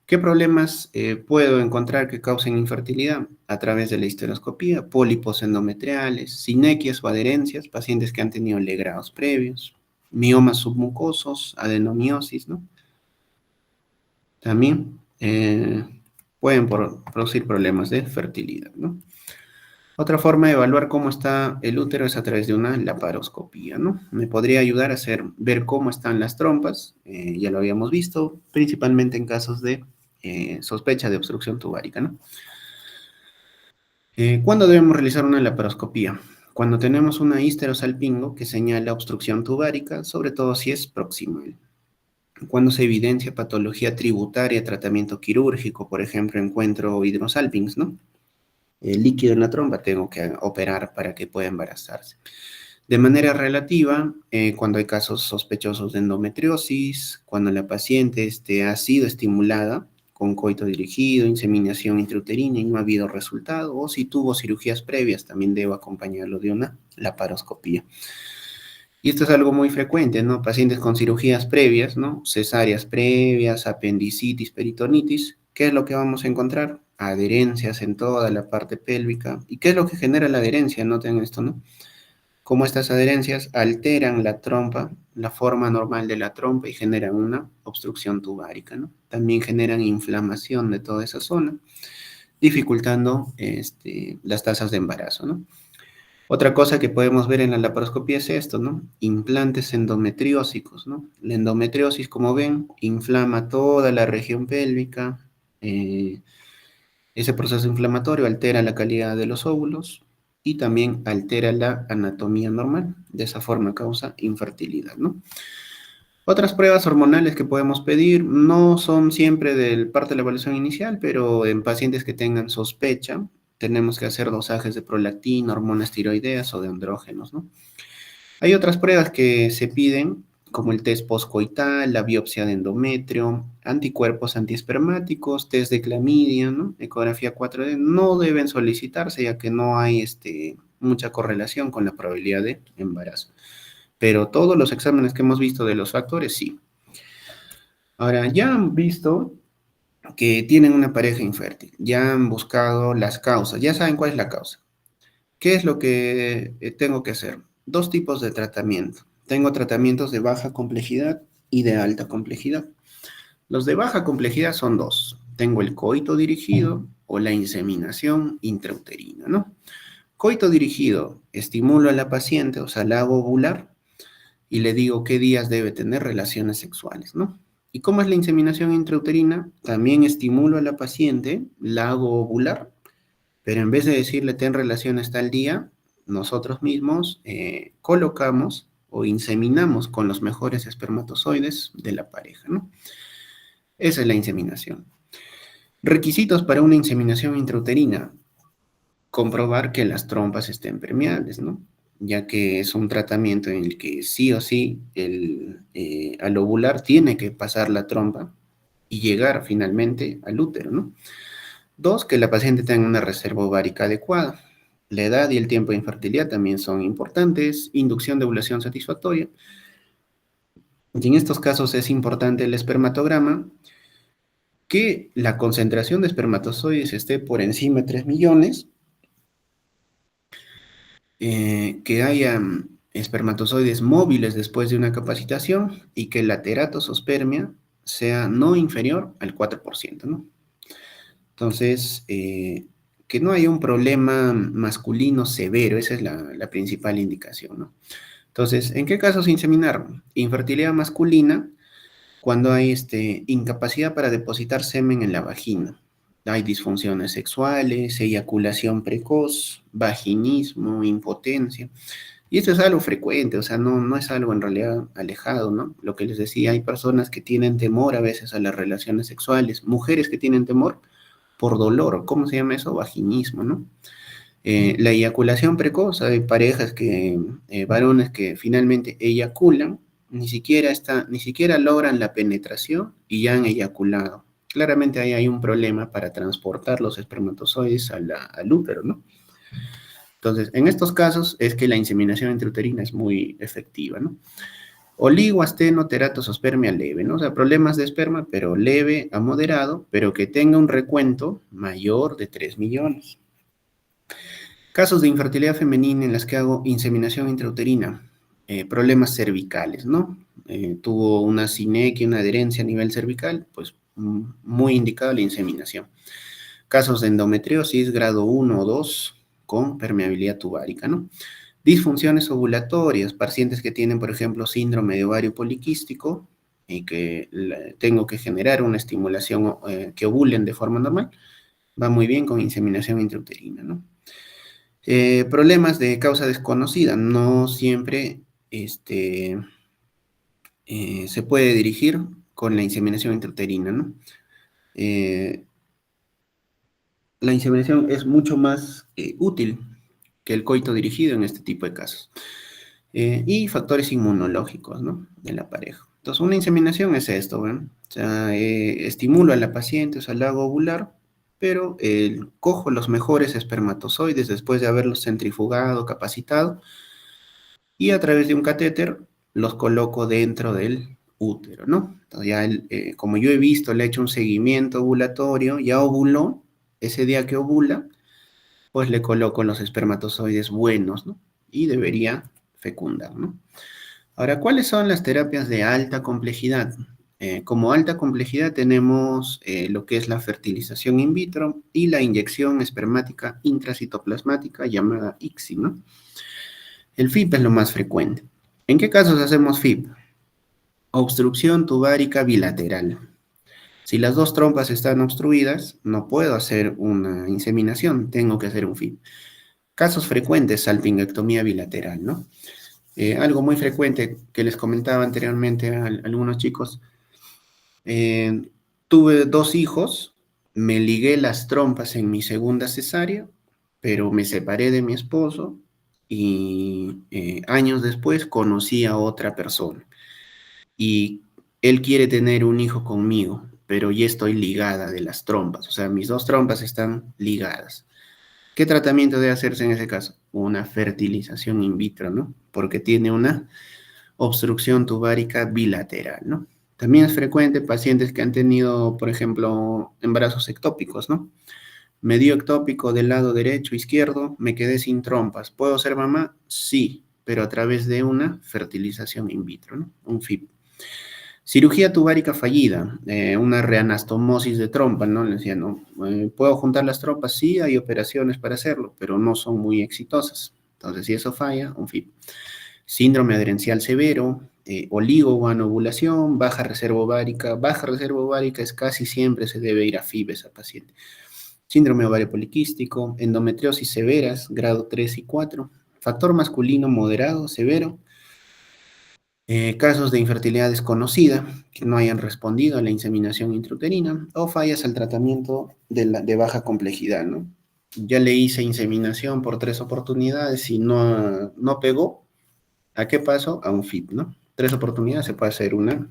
A: ¿Qué problemas puedo encontrar que causen infertilidad? A través de la histeroscopía, pólipos endometriales, sinequias o adherencias, pacientes que han tenido legrados previos, miomas submucosos, adenomiosis, ¿no? También pueden producir problemas de fertilidad, ¿no? Otra forma de evaluar cómo está el útero es a través de una laparoscopía, ¿no? Me podría ayudar a ver cómo están las trompas, ya lo habíamos visto, principalmente en casos de sospecha de obstrucción tubárica, ¿no? ¿Cuándo debemos realizar una laparoscopía? Cuando tenemos una histerosalpingo que señala obstrucción tubárica, sobre todo si es proximal. Cuando se evidencia patología tributaria, tratamiento quirúrgico, por ejemplo, encuentro hidrosalpinx, ¿no? líquido en la trompa, tengo que operar para que pueda embarazarse. De manera relativa, cuando hay casos sospechosos de endometriosis, cuando la paciente ha sido estimulada con coito dirigido, inseminación intrauterina y no ha habido resultado, o si tuvo cirugías previas, también debo acompañarlo de una laparoscopía. Y esto es algo muy frecuente, ¿no? Pacientes con cirugías previas, ¿no? Cesáreas previas, apendicitis, peritonitis. ¿Qué es lo que vamos a encontrar? Adherencias en toda la parte pélvica. ¿Y qué es lo que genera la adherencia? Noten esto, ¿no? Cómo estas adherencias alteran la trompa, la forma normal de la trompa y generan una obstrucción tubárica, ¿no? También generan inflamación de toda esa zona, dificultando las tasas de embarazo, ¿no? Otra cosa que podemos ver en la laparoscopía es esto, ¿no? Implantes endometriósicos, ¿no? La endometriosis, como ven, inflama toda la región pélvica. eh, Ese proceso inflamatorio altera la calidad de los óvulos y también altera la anatomía normal. De esa forma causa infertilidad, ¿no? Otras pruebas hormonales que podemos pedir no son siempre del parte de la evaluación inicial, pero en pacientes que tengan sospecha, tenemos que hacer dosajes de prolactina, hormonas tiroideas o de andrógenos, ¿no? Hay otras pruebas que se piden, como el test postcoital, la biopsia de endometrio, anticuerpos antiespermáticos, test de clamidia, ¿no? Ecografía 4D, no deben solicitarse ya que no hay mucha correlación con la probabilidad de embarazo. Pero todos los exámenes que hemos visto de los factores, sí. Ahora, ya han visto que tienen una pareja infértil, ya han buscado las causas, ya saben cuál es la causa. ¿Qué es lo que tengo que hacer? Dos tipos de tratamiento. Tengo tratamientos de baja complejidad y de alta complejidad. Los de baja complejidad son dos. Tengo el coito dirigido o la inseminación intrauterina, ¿no? Coito dirigido, estimulo a la paciente, o sea, la hago ovular y le digo qué días debe tener relaciones sexuales, ¿no? ¿Y cómo es la inseminación intrauterina? También estimulo a la paciente, la hago ovular, pero en vez de decirle ten relaciones tal día, nosotros mismos colocamos o inseminamos con los mejores espermatozoides de la pareja, ¿no? Esa es la inseminación. Requisitos para una inseminación intrauterina: comprobar que las trompas estén permeables, ¿no? Ya que es un tratamiento en el que sí o sí al ovular tiene que pasar la trompa y llegar finalmente al útero, ¿no? Dos, que la paciente tenga una reserva ovárica adecuada. La edad y el tiempo de infertilidad también son importantes. Inducción de ovulación satisfactoria. Y en estos casos es importante el espermatograma, que la concentración de espermatozoides esté por encima de 3 millones, que haya espermatozoides móviles después de una capacitación y que la teratosospermia sea no inferior al 4%, ¿no? Entonces, que no haya un problema masculino severo, esa es la principal indicación, ¿no? Entonces, ¿en qué casos inseminar? Infertilidad masculina, cuando hay incapacidad para depositar semen en la vagina. Hay disfunciones sexuales, eyaculación precoz, vaginismo, impotencia. Y esto es algo frecuente, o sea, no es algo en realidad alejado, ¿no? Lo que les decía, hay personas que tienen temor a veces a las relaciones sexuales, mujeres que tienen temor por dolor. ¿Cómo se llama eso? Vaginismo, ¿no? La eyaculación precoz, hay parejas varones que finalmente eyaculan, ni siquiera logran la penetración y ya han eyaculado. Claramente ahí hay un problema para transportar los espermatozoides al útero, ¿no? Entonces, en estos casos es que la inseminación intrauterina es muy efectiva, ¿no? Oligoastenoteratosospermia leve, ¿no? O sea, problemas de esperma, pero leve a moderado, pero que tenga un recuento mayor de 3 millones. Casos de infertilidad femenina en las que hago inseminación intrauterina, problemas cervicales, ¿no? Tuvo una sinequia, una adherencia a nivel cervical, pues muy indicada la inseminación. Casos de endometriosis grado 1 o 2 con permeabilidad tubárica, ¿no? Disfunciones ovulatorias, pacientes que tienen, por ejemplo, síndrome de ovario poliquístico y que tengo que generar una estimulación que ovulen de forma normal, va muy bien con inseminación intrauterina, ¿no? Problemas de causa desconocida, no siempre se puede dirigir con la inseminación intrauterina, ¿no? Eh, la inseminación es mucho más útil que el coito dirigido en este tipo de casos. Y factores inmunológicos, ¿no? De la pareja. Entonces, una inseminación es esto, ¿ven? O sea, estimulo a la paciente, o sea, la hago ovular, pero cojo los mejores espermatozoides después de haberlos centrifugado, capacitado, y a través de un catéter los coloco dentro del útero, ¿no? Entonces, ya como yo he visto, le he hecho un seguimiento ovulatorio, ya ovuló, ese día que ovula, pues le coloco los espermatozoides buenos, ¿no? Y debería fecundar, ¿no? Ahora, ¿cuáles son las terapias de alta complejidad? Como alta complejidad tenemos lo que es la fertilización in vitro y la inyección espermática intracitoplasmática llamada ICSI, ¿no? El FIP es lo más frecuente. ¿En qué casos hacemos FIP? Obstrucción tubárica bilateral. Si las dos trompas están obstruidas, no puedo hacer una inseminación, tengo que hacer un FIP. Casos frecuentes, salpingectomía bilateral, ¿no? Algo muy frecuente que les comentaba anteriormente a algunos chicos, eh, tuve 2 hijos, me ligué las trompas en mi segunda cesárea, pero me separé de mi esposo y años después conocí a otra persona y él quiere tener un hijo conmigo, pero ya estoy ligada de las trompas, o sea, mis 2 trompas están ligadas. ¿Qué tratamiento debe hacerse en ese caso? Una fertilización in vitro, ¿no? Porque tiene una obstrucción tubárica bilateral, ¿no? También es frecuente pacientes que han tenido, por ejemplo, embarazos ectópicos, ¿no? Me dio ectópico del lado derecho, izquierdo, me quedé sin trompas. ¿Puedo ser mamá? Sí, pero a través de una fertilización in vitro, ¿no? Un FIP. Cirugía tubárica fallida, una reanastomosis de trompa, ¿no? Le decía, ¿no? ¿Puedo juntar las trompas? Sí, hay operaciones para hacerlo, pero no son muy exitosas. Entonces, si eso falla, un FIP. Síndrome adherencial severo, oligoguanovulación, baja reserva ovárica es casi siempre se debe ir a FIB esa paciente. Síndrome ovario poliquístico, endometriosis severas, grado 3 y 4, factor masculino moderado, severo, casos de infertilidad desconocida que no hayan respondido a la inseminación intrauterina o fallas al tratamiento de baja complejidad, ¿no? Ya le hice inseminación por 3 oportunidades y no pegó. ¿A qué paso? A un FIP, ¿no? 3 oportunidades se puede hacer una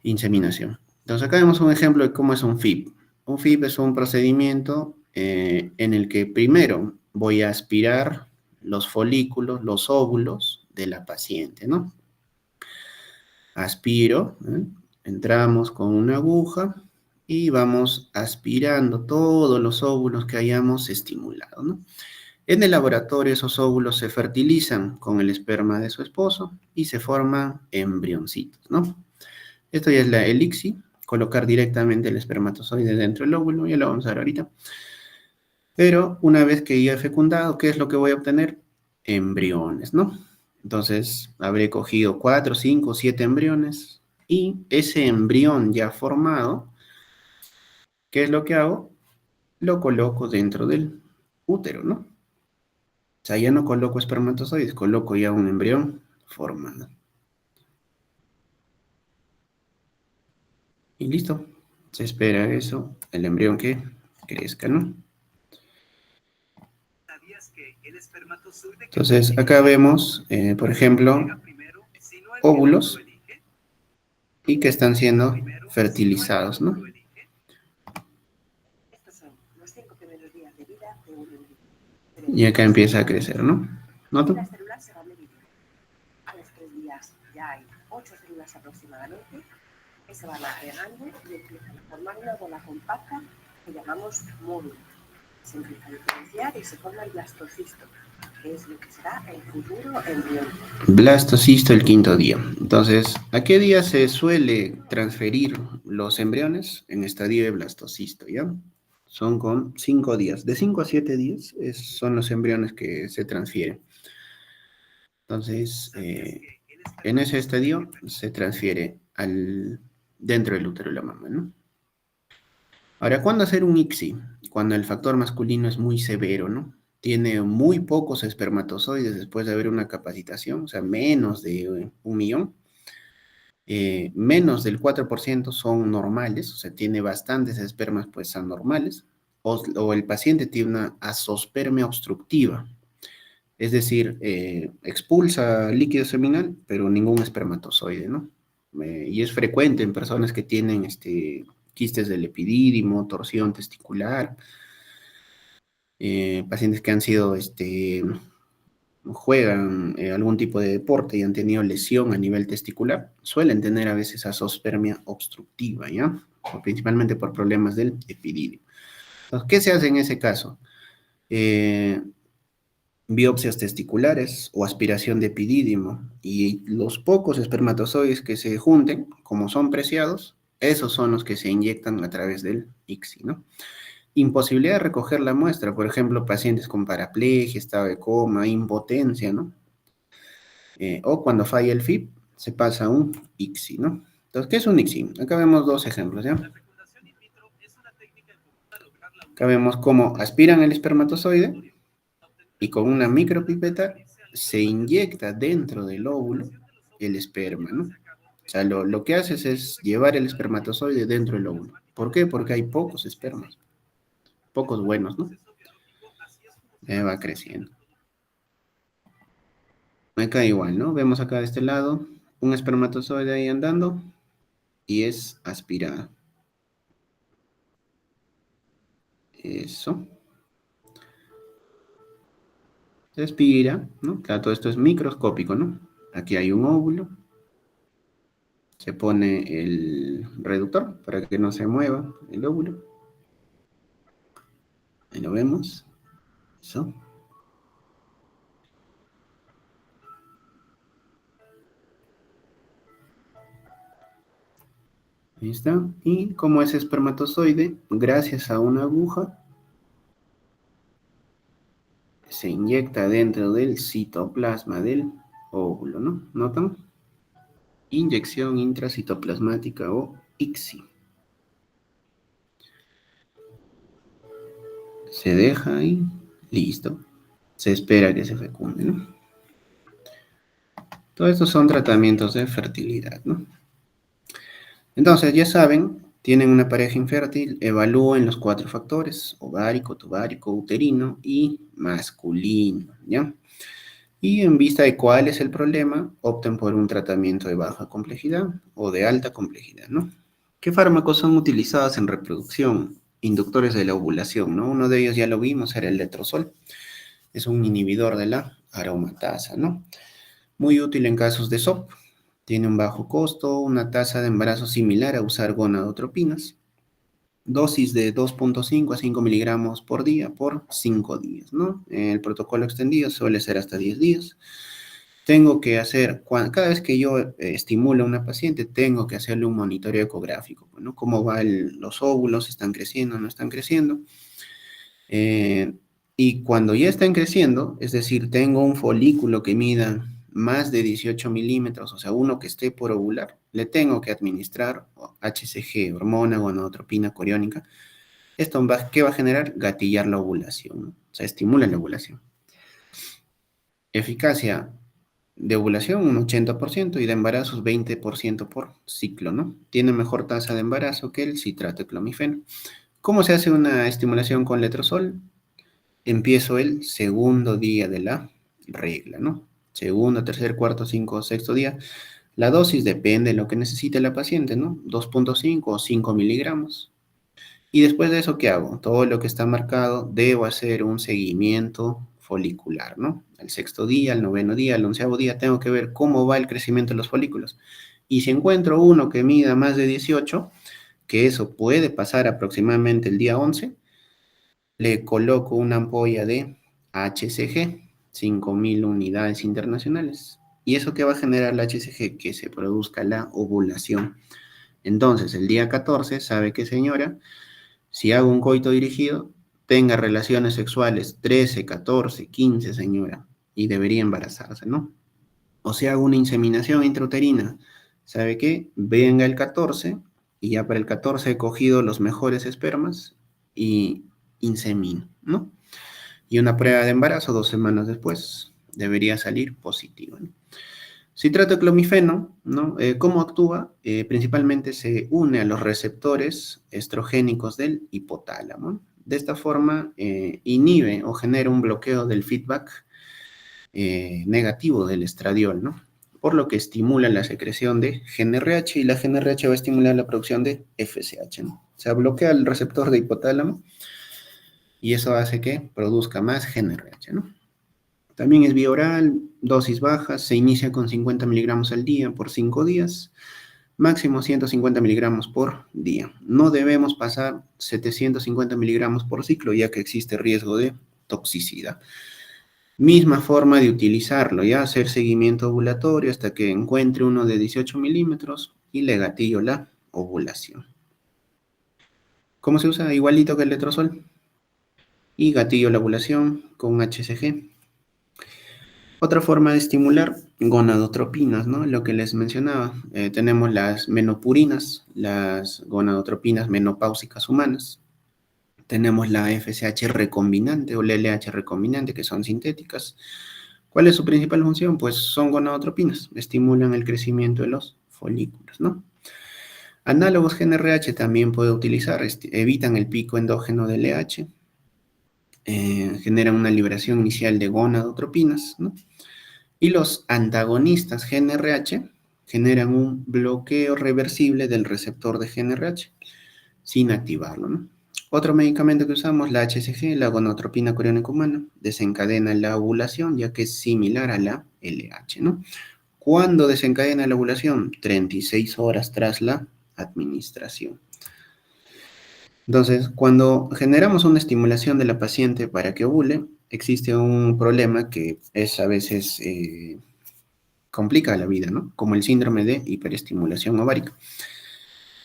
A: inseminación. Entonces acá vemos un ejemplo de cómo es un FIP. Un FIP es un procedimiento en el que primero voy a aspirar los folículos, los óvulos de la paciente, ¿no? Aspiro, entramos con una aguja y vamos aspirando todos los óvulos que hayamos estimulado, ¿no? En el laboratorio esos óvulos se fertilizan con el esperma de su esposo y se forman embrioncitos, ¿no? Esto ya es la elixir, colocar directamente el espermatozoide dentro del óvulo, ya lo vamos a ver ahorita. Pero una vez que ya he fecundado, ¿qué es lo que voy a obtener? Embriones, ¿no? Entonces, habré cogido 4, 5, 7 embriones y ese embrión ya formado, ¿qué es lo que hago? Lo coloco dentro del útero, ¿no? O sea, ya no coloco espermatozoides, coloco ya un embrión formado. Y listo. Se espera eso, el embrión que crezca, ¿no? Entonces, acá vemos, por ejemplo, óvulos y que están siendo fertilizados, ¿no? Y acá empieza a crecer, ¿no? ¿Noto?
C: Las células se van dividiendo. A los 3 días ya hay 8 células aproximadamente que se van agregando y empiezan a formar una bola compacta que llamamos módulo. Se empieza a diferenciar y se forma el blastocisto, que es lo que será el futuro embrión.
A: Blastocisto el quinto día. Entonces, ¿a qué día se suele transferir los embriones? En estadio de blastocisto, ¿ya? Son con 5 días. De 5 a 7 días son los embriones que se transfieren. Entonces, en ese estadio se transfiere dentro del útero de la mamá, ¿no? Ahora, ¿cuándo hacer un ICSI? Cuando el factor masculino es muy severo, ¿no? Tiene muy pocos espermatozoides después de haber una capacitación, o sea, menos de 1 millón. Menos del 4% son normales, o sea, tiene bastantes espermas, pues, anormales. o el paciente tiene una azospermia obstructiva, es decir, expulsa líquido seminal, pero ningún espermatozoide, ¿no? Y es frecuente en personas que tienen quistes del epidídimo, torsión testicular, pacientes que han sido, juegan algún tipo de deporte y han tenido lesión a nivel testicular, suelen tener a veces azospermia obstructiva, ¿ya? O principalmente por problemas del epidídimo. Entonces, ¿qué se hace en ese caso? Biopsias testiculares o aspiración de epidídimo, y los pocos espermatozoides que se junten, como son preciados, esos son los que se inyectan a través del ICSI, ¿no? Imposibilidad de recoger la muestra, por ejemplo, pacientes con paraplegia, estado de coma, impotencia, ¿no? O cuando falla el FIP, se pasa a un ICSI, ¿no? Entonces, ¿qué es un ICSI? Acá vemos dos ejemplos, ¿ya? Acá vemos cómo aspiran el espermatozoide y con una micropipeta se inyecta dentro del óvulo el esperma, ¿no? O sea, lo que haces es llevar el espermatozoide dentro del óvulo. ¿Por qué? Porque hay pocos espermas, pocos buenos, ¿no? Va creciendo. Acá igual, ¿no? Vemos acá de este lado un espermatozoide ahí andando y es aspirado. Eso. Se aspira, ¿no? Claro, todo esto es microscópico, ¿no? Aquí hay un óvulo. Se pone el reductor para que no se mueva el óvulo. Ahí lo vemos. Eso. Ahí está. Y como es espermatozoide, gracias a una aguja, se inyecta dentro del citoplasma del óvulo, ¿no? ¿Notan? Inyección intracitoplasmática o ICSI. Se deja ahí, listo. Se espera que se fecunde, ¿no? Todos estos son tratamientos de fertilidad, ¿no? Entonces, ya saben, tienen una pareja infértil, evalúen los 4 factores: ovárico, tubárico, uterino y masculino, ¿ya? Y en vista de cuál es el problema, opten por un tratamiento de baja complejidad o de alta complejidad, ¿no? ¿Qué fármacos son utilizados en reproducción? Inductores de la ovulación, ¿no? Uno de ellos ya lo vimos, era el letrozol. Es un inhibidor de la aromatasa, ¿no? Muy útil en casos de SOP. Tiene un bajo costo, una tasa de embarazo similar a usar gonadotropinas. Dosis de 2.5 a 5 miligramos por día por 5 días, ¿no? El protocolo extendido suele ser hasta 10 días. Tengo que hacer, cada vez que yo estimulo a una paciente, tengo que hacerle un monitoreo ecográfico, ¿no? Cómo van los óvulos, están creciendo, no están creciendo. Y cuando ya están creciendo, es decir, tengo un folículo que mida más de 18 milímetros, o sea, uno que esté por ovular, le tengo que administrar HCG, hormona gonadotropina coriónica. Esto, ¿qué va a generar? Gatillar la ovulación, ¿no? O sea, estimula la ovulación. Eficacia de ovulación, un 80%, y de embarazos, 20% por ciclo, ¿no? Tiene mejor tasa de embarazo que el citrato de clomifeno. ¿Cómo se hace una estimulación con letrozol? Empiezo el segundo día de la regla, ¿no? Segundo, tercer, cuarto, cinco, sexto día. La dosis depende de lo que necesite la paciente, ¿no? 2.5 o 5 miligramos. Y después de eso, ¿qué hago? Todo lo que está marcado, debo hacer un seguimiento folicular, ¿no? El sexto día, el noveno día, el 11º día, tengo que ver cómo va el crecimiento de los folículos. Y si encuentro uno que mida más de 18, que eso puede pasar aproximadamente el día 11, le coloco una ampolla de HCG, 5.000 unidades internacionales. ¿Y eso qué va a generar la HCG? Que se produzca la ovulación. Entonces, el día 14, ¿sabe qué, señora? Si hago un coito dirigido, tenga relaciones sexuales 13, 14, 15, señora, y debería embarazarse, ¿no? O si hago una inseminación intrauterina, ¿sabe qué? Venga el 14, y ya para el 14 he cogido los mejores espermas y insemino, ¿no? Y una prueba de embarazo 2 semanas después debería salir positiva, ¿no? Citrato de clomifeno, ¿no? ¿Cómo actúa? Principalmente se une a los receptores estrogénicos del hipotálamo. De esta forma, inhibe o genera un bloqueo del feedback negativo del estradiol, ¿no? Por lo que estimula la secreción de GnRH y la GnRH va a estimular la producción de FSH, ¿no? O sea, bloquea el receptor de hipotálamo y eso hace que produzca más GnRH, ¿no? También es vía oral, dosis bajas, se inicia con 50 miligramos al día por 5 días, máximo 150 miligramos por día. No debemos pasar 750 miligramos por ciclo, ya que existe riesgo de toxicidad. Misma forma de utilizarlo, ya hacer seguimiento ovulatorio hasta que encuentre uno de 18 milímetros y le gatillo la ovulación. ¿Cómo se usa? Igualito que el letrozol. Y gatillo la ovulación con HCG. Otra forma de estimular, gonadotropinas, ¿no? Lo que les mencionaba. Tenemos las menopurinas, las gonadotropinas menopáusicas humanas. Tenemos la FSH recombinante o la LH recombinante, que son sintéticas. ¿Cuál es su principal función? Pues son gonadotropinas, estimulan el crecimiento de los folículos, ¿no? Análogos GnRH también puede utilizar, evitan el pico endógeno del LH, generan una liberación inicial de gonadotropinas, ¿no? Y los antagonistas GnRH generan un bloqueo reversible del receptor de GnRH sin activarlo, ¿no? Otro medicamento que usamos, la HCG, la gonadotropina coriónica humana, desencadena la ovulación, ya que es similar a la LH, ¿no? ¿Cuándo desencadena la ovulación? 36 horas tras la administración. Entonces, cuando generamos una estimulación de la paciente para que ovule, existe un problema que es a veces complica la vida, ¿no? Como el síndrome de hiperestimulación ovárica.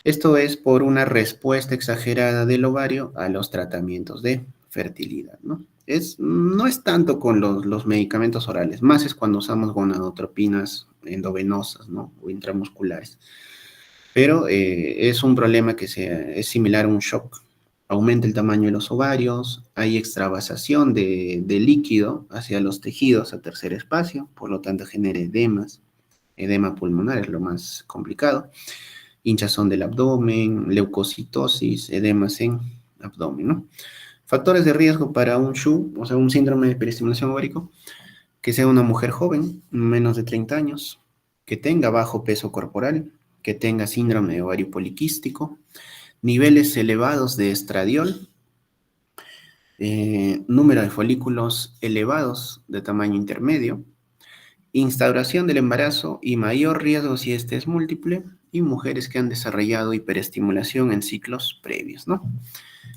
A: Esto es por una respuesta exagerada del ovario a los tratamientos de fertilidad, ¿no? No es tanto con los medicamentos orales, más es cuando usamos gonadotropinas endovenosas, ¿no? O intramusculares. Pero es un problema que es similar a un shock. Aumenta el tamaño de los ovarios, hay extravasación de líquido hacia los tejidos a tercer espacio, por lo tanto genera edemas. Edema pulmonar es lo más complicado. Hinchazón del abdomen, leucocitosis, edemas en abdomen, ¿no? Factores de riesgo para un SHU, o sea, un síndrome de hiperestimulación ovárico, que sea una mujer joven, menos de 30 años, que tenga bajo peso corporal, que tenga síndrome de ovario poliquístico, niveles elevados de estradiol, número de folículos elevados de tamaño intermedio, instauración del embarazo y mayor riesgo si este es múltiple, y mujeres que han desarrollado hiperestimulación en ciclos previos, ¿no?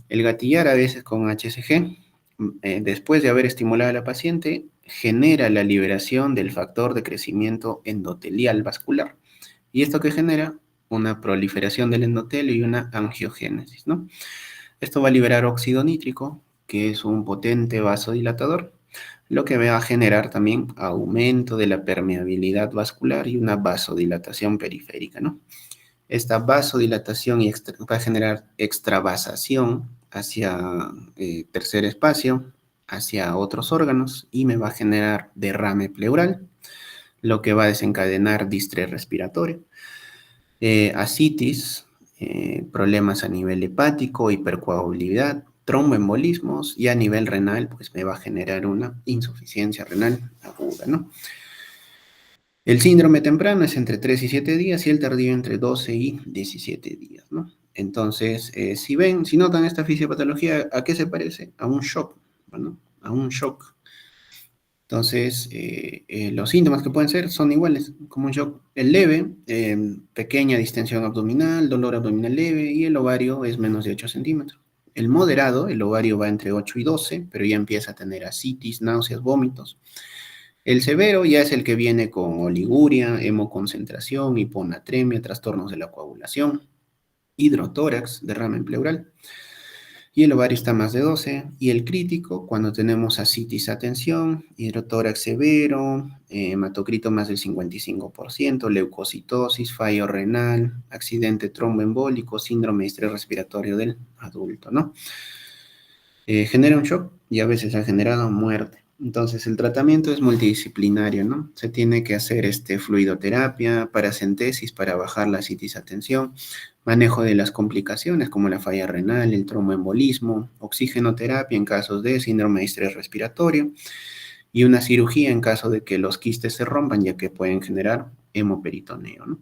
A: El gatillar a veces con HCG, después de haber estimulado a la paciente, genera la liberación del factor de crecimiento endotelial vascular. ¿Y esto que genera? Una proliferación del endotelio y una angiogénesis, ¿no? Esto va a liberar óxido nítrico, que es un potente vasodilatador, lo que va a generar también aumento de la permeabilidad vascular y una vasodilatación periférica, ¿no? Esta vasodilatación va a generar extravasación hacia tercer espacio, hacia otros órganos, y me va a generar derrame pleural, lo que va a desencadenar distrés respiratorio, ascitis, problemas a nivel hepático, hipercoagulabilidad, tromboembolismos, y a nivel renal, pues me va a generar una insuficiencia renal aguda, ¿no? El síndrome temprano es entre 3 y 7 días y el tardío entre 12 y 17 días, ¿no? Entonces, si notan esta fisiopatología, ¿a qué se parece? A un shock, bueno, a un shock. Entonces, los síntomas que pueden ser son iguales, como un shock. El leve, pequeña distensión abdominal, dolor abdominal leve, y el ovario es menos de 8 centímetros. El moderado, el ovario va entre 8 y 12, pero ya empieza a tener ascitis, náuseas, vómitos. El severo ya es el que viene con oliguria, hemoconcentración, hiponatremia, trastornos de la coagulación, hidrotórax, derrame pleural. Y el ovario está más de 12. Y el crítico, cuando tenemos ascitis a tensión, hidrotórax severo, hematocrito más del 55%, leucocitosis, fallo renal, accidente tromboembólico, síndrome de estrés respiratorio del adulto, ¿no? Genera un shock y a veces ha generado muerte. Entonces, el tratamiento es multidisciplinario, ¿no? Se tiene que hacer fluidoterapia, paracentesis para bajar la citisatención, manejo de las complicaciones como la falla renal, el tromboembolismo, oxigenoterapia en casos de síndrome de estrés respiratorio y una cirugía en caso de que los quistes se rompan, ya que pueden generar hemoperitoneo, ¿no?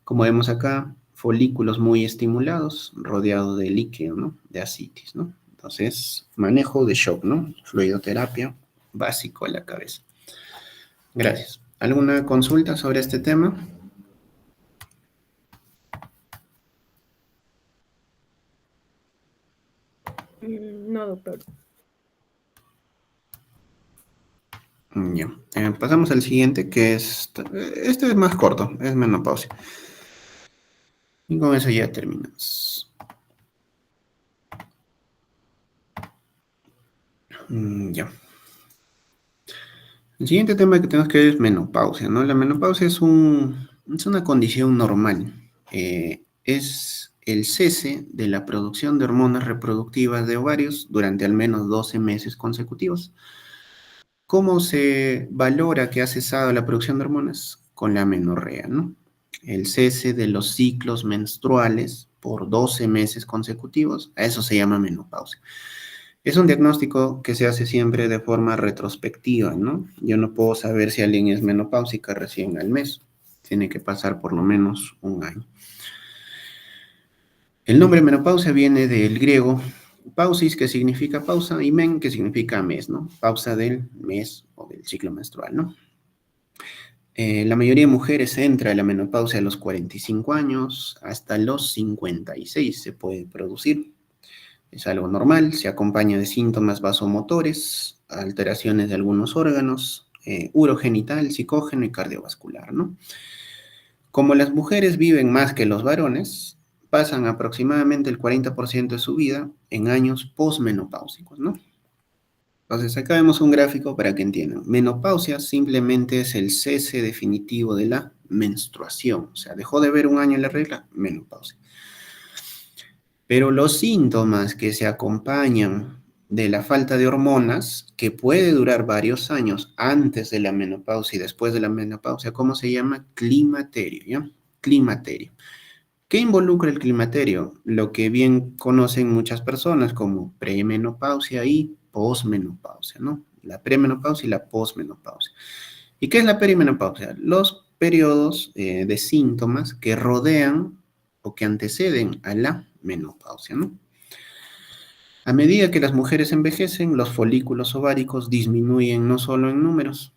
A: Como vemos acá, folículos muy estimulados, rodeados de líquido, ¿no? De ascitis, ¿no? Entonces, manejo de shock, ¿no? Fluidoterapia, básico a la cabeza. Gracias. ¿Alguna consulta sobre este tema?
B: No, doctor.
A: Ya. Pasamos al siguiente, que este es más corto, es menopausia. Y con eso ya terminamos. Ya. El siguiente tema que tenemos que ver es menopausia, ¿no? La menopausia es una condición normal. Es el cese de la producción de hormonas reproductivas de ovarios durante al menos 12 meses consecutivos. ¿Cómo se valora que ha cesado la producción de hormonas? Con la menorrea, ¿no? El cese de los ciclos menstruales por 12 meses consecutivos, a eso se llama menopausia. Es un diagnóstico que se hace siempre de forma retrospectiva, ¿no? Yo no puedo saber si alguien es menopáusica recién al mes. Tiene que pasar por lo menos un año. El nombre menopausia viene del griego pausis, que significa pausa, y men, que significa mes, ¿no? Pausa del mes o del ciclo menstrual, ¿no? La mayoría de mujeres entra a la menopausia a los 45 años, hasta los 56 se puede producir. Es algo normal, se acompaña de síntomas vasomotores, alteraciones de algunos órganos, urogenital, psicógeno y cardiovascular, ¿no? Como las mujeres viven más que los varones, pasan aproximadamente el 40% de su vida en años posmenopáusicos, ¿no? Entonces, acá vemos un gráfico para que entiendan. Menopausia simplemente es el cese definitivo de la menstruación. O sea, dejó de ver un año en la regla, menopausia. Pero los síntomas que se acompañan de la falta de hormonas, que puede durar varios años antes de la menopausia y después de la menopausia, ¿cómo se llama? Climaterio, ¿ya? Climaterio. ¿Qué involucra el climaterio? Lo que bien conocen muchas personas como premenopausia y posmenopausia, ¿no? La premenopausia y la posmenopausia. ¿Y qué es la perimenopausia? Los periodos de síntomas que rodean o que anteceden a la menopausia, ¿no? A medida que las mujeres envejecen, los folículos ováricos disminuyen no solo en números,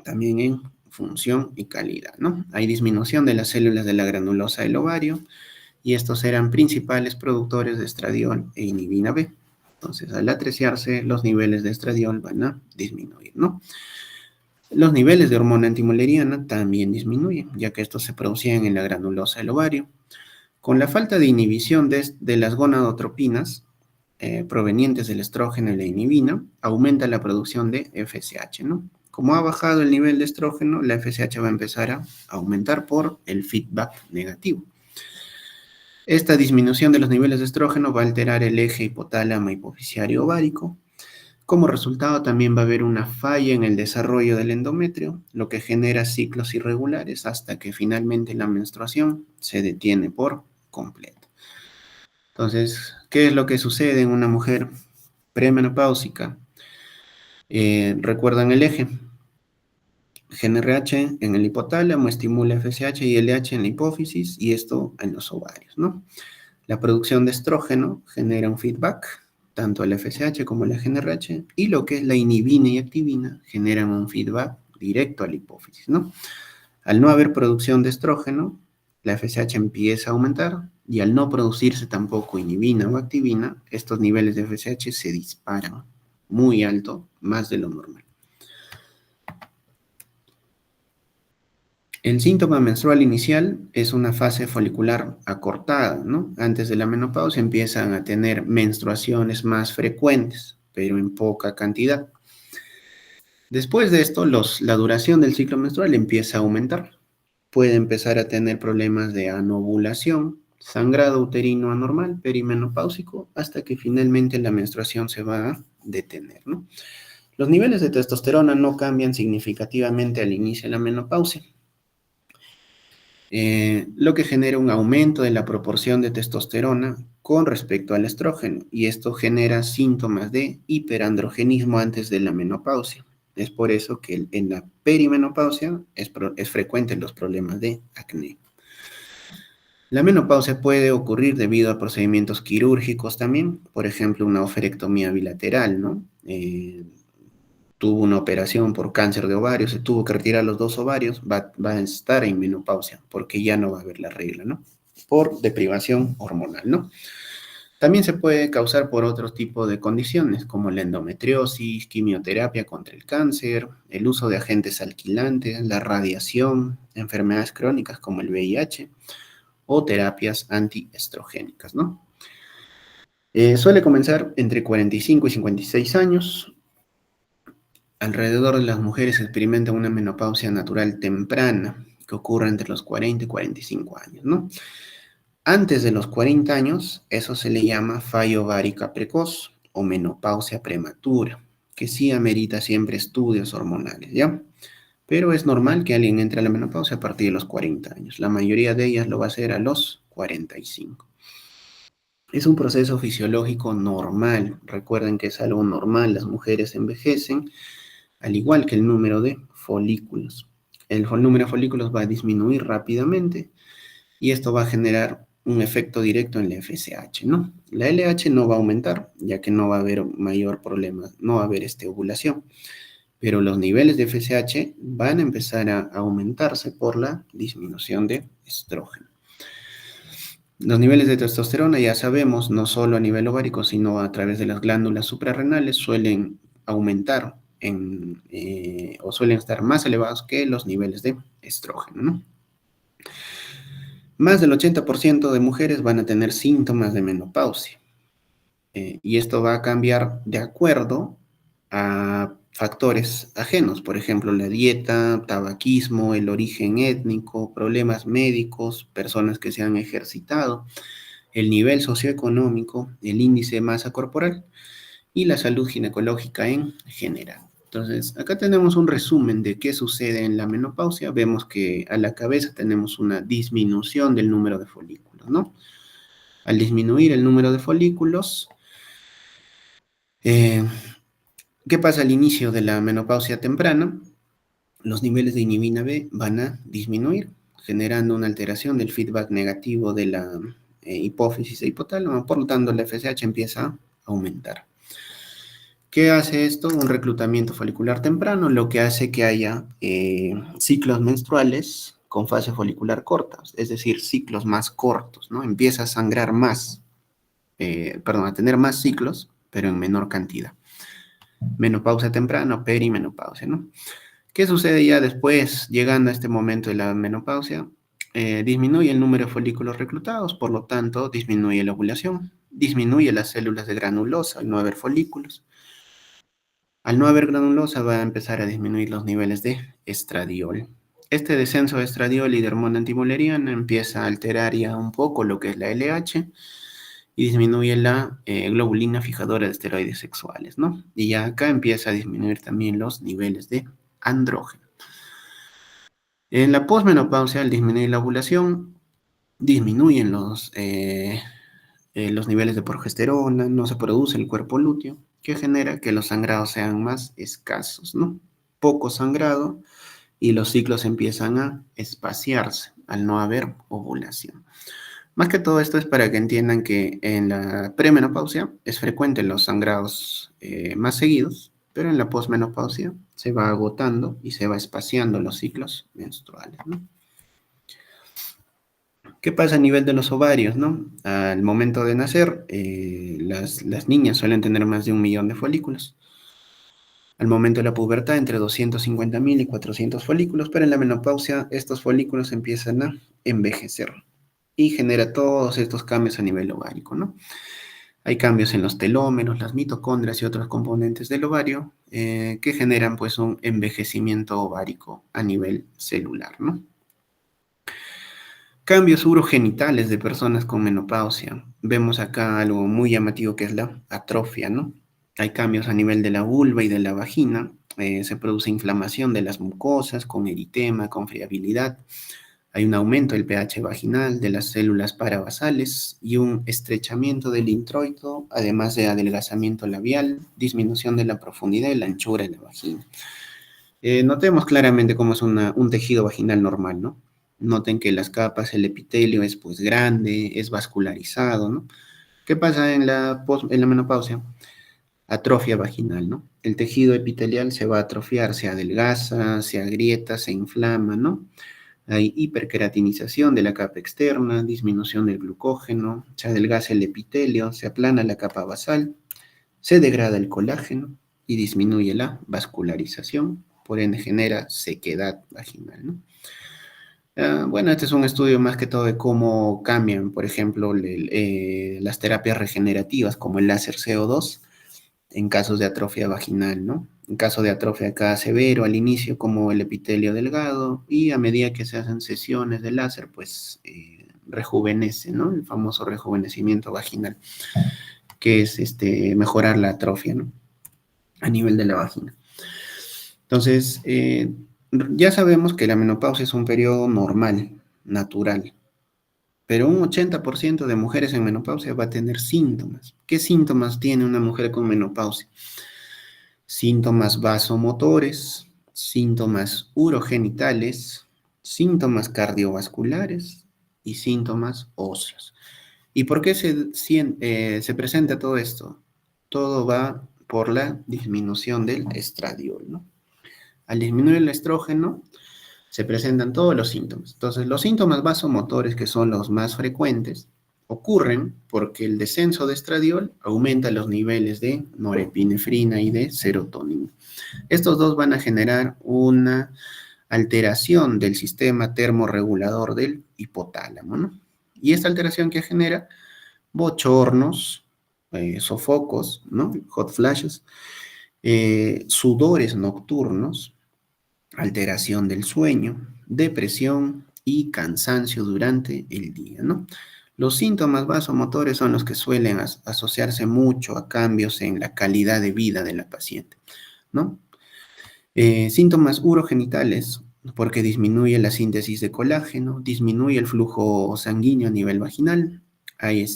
A: también en función y calidad, ¿no? Hay disminución de las células de la granulosa del ovario y estos eran principales productores de estradiol e inhibina B. Entonces, al atreciarse, los niveles de estradiol van a disminuir, ¿no? Los niveles de hormona antimuleriana también disminuyen, ya que estos se producían en la granulosa del ovario. Con la falta de inhibición de las gonadotropinas provenientes del estrógeno y la inhibina, aumenta la producción de FSH, ¿no? Como ha bajado el nivel de estrógeno, la FSH va a empezar a aumentar por el feedback negativo. Esta disminución de los niveles de estrógeno va a alterar el eje hipotálamo hipoficiario ovárico. Como resultado, también va a haber una falla en el desarrollo del endometrio, lo que genera ciclos irregulares hasta que finalmente la menstruación se detiene por completo. Entonces, ¿qué es lo que sucede en una mujer premenopáusica? ¿Recuerdan el eje? GnRH en el hipotálamo estimula FSH y LH en la hipófisis y esto en los ovarios, ¿no? La producción de estrógeno genera un feedback, tanto el FSH como la GnRH, y lo que es la inhibina y activina generan un feedback directo a la hipófisis, ¿no? Al no haber producción de estrógeno, la FSH empieza a aumentar y al no producirse tampoco inhibina o activina, estos niveles de FSH se disparan muy alto, más de lo normal. El síntoma menstrual inicial es una fase folicular acortada, ¿no? Antes de la menopausia empiezan a tener menstruaciones más frecuentes, pero en poca cantidad. Después de esto, la duración del ciclo menstrual empieza a aumentar. Puede empezar a tener problemas de anovulación, sangrado uterino anormal, perimenopáusico, hasta que finalmente la menstruación se va a detener, ¿no? Los niveles de testosterona no cambian significativamente al inicio de la menopausia, lo que genera un aumento de la proporción de testosterona con respecto al estrógeno, y esto genera síntomas de hiperandrogenismo antes de la menopausia. Es por eso que en la perimenopausia es frecuente los problemas de acné. La menopausia puede ocurrir debido a procedimientos quirúrgicos también, por ejemplo, una oferectomía bilateral, ¿no? Tuvo una operación por cáncer de ovario, se tuvo que retirar los dos ovarios, va a estar en menopausia, porque ya no va a haber la regla, ¿no? Por deprivación hormonal, ¿no? También se puede causar por otro tipo de condiciones, como la endometriosis, quimioterapia contra el cáncer, el uso de agentes alquilantes, la radiación, enfermedades crónicas como el VIH o terapias antiestrogénicas, ¿no? Suele comenzar entre 45 y 56 años. Alrededor de las mujeres experimentan una menopausia natural temprana, que ocurre entre los 40 y 45 años, ¿no? Antes de los 40 años, eso se le llama fallo ovárica precoz o menopausia prematura, que sí amerita siempre estudios hormonales, ¿ya? Pero es normal que alguien entre a la menopausia a partir de los 40 años. La mayoría de ellas lo va a hacer a los 45. Es un proceso fisiológico normal. Recuerden que es algo normal. Las mujeres envejecen, al igual que el número de folículos. El número de folículos va a disminuir rápidamente y esto va a generar un efecto directo en la FSH, ¿no? La LH no va a aumentar, ya que no va a haber mayor problema, no va a haber ovulación, pero los niveles de FSH van a empezar a aumentarse por la disminución de estrógeno. Los niveles de testosterona, ya sabemos, no solo a nivel ovárico, sino a través de las glándulas suprarrenales, suelen aumentar o suelen estar más elevados que los niveles de estrógeno, ¿no? Más del 80% de mujeres van a tener síntomas de menopausia. Y esto va a cambiar de acuerdo a factores ajenos, por ejemplo, la dieta, tabaquismo, el origen étnico, problemas médicos, personas que se han ejercitado, el nivel socioeconómico, el índice de masa corporal y la salud ginecológica en general. Entonces, acá tenemos un resumen de qué sucede en la menopausia. Vemos que a la cabeza tenemos una disminución del número de folículos, ¿no? Al disminuir el número de folículos, ¿qué pasa al inicio de la menopausia temprana? Los niveles de inhibina B van a disminuir, generando una alteración del feedback negativo de la hipófisis e hipotálamo. Por lo tanto, la FSH empieza a aumentar. ¿Qué hace esto? Un reclutamiento folicular temprano, lo que hace que haya ciclos menstruales con fase folicular corta, es decir, ciclos más cortos, ¿no? Empieza a sangrar más, a tener más ciclos, pero en menor cantidad. Menopausia temprana, perimenopausia, ¿no? ¿Qué sucede ya después, llegando a este momento de la menopausia? Disminuye el número de folículos reclutados, por lo tanto, disminuye la ovulación, disminuye las células de granulosa al no haber folículos. Al no haber granulosa va a empezar a disminuir los niveles de estradiol. Este descenso de estradiol y de hormona antimuleriana empieza a alterar ya un poco lo que es la LH y disminuye la globulina fijadora de esteroides sexuales, ¿no? Y ya acá empieza a disminuir también los niveles de andrógeno. En la posmenopausia, al disminuir la ovulación, disminuyen los niveles de progesterona, no se produce el cuerpo lúteo, que genera que los sangrados sean más escasos, ¿no? Poco sangrado y los ciclos empiezan a espaciarse al no haber ovulación. Más que todo esto es para que entiendan que en la premenopausia es frecuente los sangrados más seguidos, pero en la posmenopausia se va agotando y se va espaciando los ciclos menstruales, ¿no? ¿Qué pasa a nivel de los ovarios, no? Al momento de nacer, las niñas suelen tener más de 1 millón de folículos. Al momento de la pubertad, entre 250.000 y 400 folículos, pero en la menopausia estos folículos empiezan a envejecer y genera todos estos cambios a nivel ovárico, ¿no? Hay cambios en los telómeros, las mitocondrias y otros componentes del ovario que generan pues un envejecimiento ovárico a nivel celular, ¿no? Cambios urogenitales de personas con menopausia. Vemos acá algo muy llamativo que es la atrofia, ¿no? hay cambios a nivel de la vulva y de la vagina, se produce inflamación de las mucosas con eritema, con friabilidad, hay un aumento del pH vaginal, de las células parabasales y un estrechamiento del introito, además de adelgazamiento labial, disminución de la profundidad y la anchura de la vagina. Notemos claramente cómo es un tejido vaginal normal, ¿no? Noten que las capas, el epitelio es pues grande, es vascularizado, ¿no? ¿Qué pasa en la menopausia? Atrofia vaginal, ¿no? El tejido epitelial se va a atrofiar, se adelgaza, se agrieta, se inflama, ¿no? Hay hiperqueratinización de la capa externa, disminución del glucógeno, se adelgaza el epitelio, se aplana la capa basal, se degrada el colágeno y disminuye la vascularización, por ende genera sequedad vaginal, ¿no? Bueno, este es un estudio más que todo de cómo cambian, por ejemplo, las terapias regenerativas como el láser CO2 en casos de atrofia vaginal, ¿no? En caso de atrofia acá severo, al inicio como el epitelio delgado, y a medida que se hacen sesiones de láser, pues rejuvenece, ¿no? El famoso rejuvenecimiento vaginal, que es mejorar la atrofia, ¿no? A nivel de la vagina. Entonces, ya sabemos que la menopausia es un periodo normal, natural, pero un 80% de mujeres en menopausia va a tener síntomas. ¿Qué síntomas tiene una mujer con menopausia? Síntomas vasomotores, síntomas urogenitales, síntomas cardiovasculares y síntomas óseos. ¿Y por qué se presenta todo esto? Todo va por la disminución del estradiol, ¿no? Al disminuir el estrógeno, se presentan todos los síntomas. Entonces, los síntomas vasomotores, que son los más frecuentes, ocurren porque el descenso de estradiol aumenta los niveles de norepinefrina y de serotonina. Estos dos van a generar una alteración del sistema termorregulador del hipotálamo, ¿no? Y esta alteración que genera bochornos, sofocos, ¿no? Hot flashes, sudores nocturnos, alteración del sueño, depresión y cansancio durante el día, ¿no? Los síntomas vasomotores son los que suelen asociarse mucho a cambios en la calidad de vida de la paciente, ¿no? Síntomas urogenitales, porque disminuye la síntesis de colágeno, disminuye el flujo sanguíneo a nivel vaginal, hay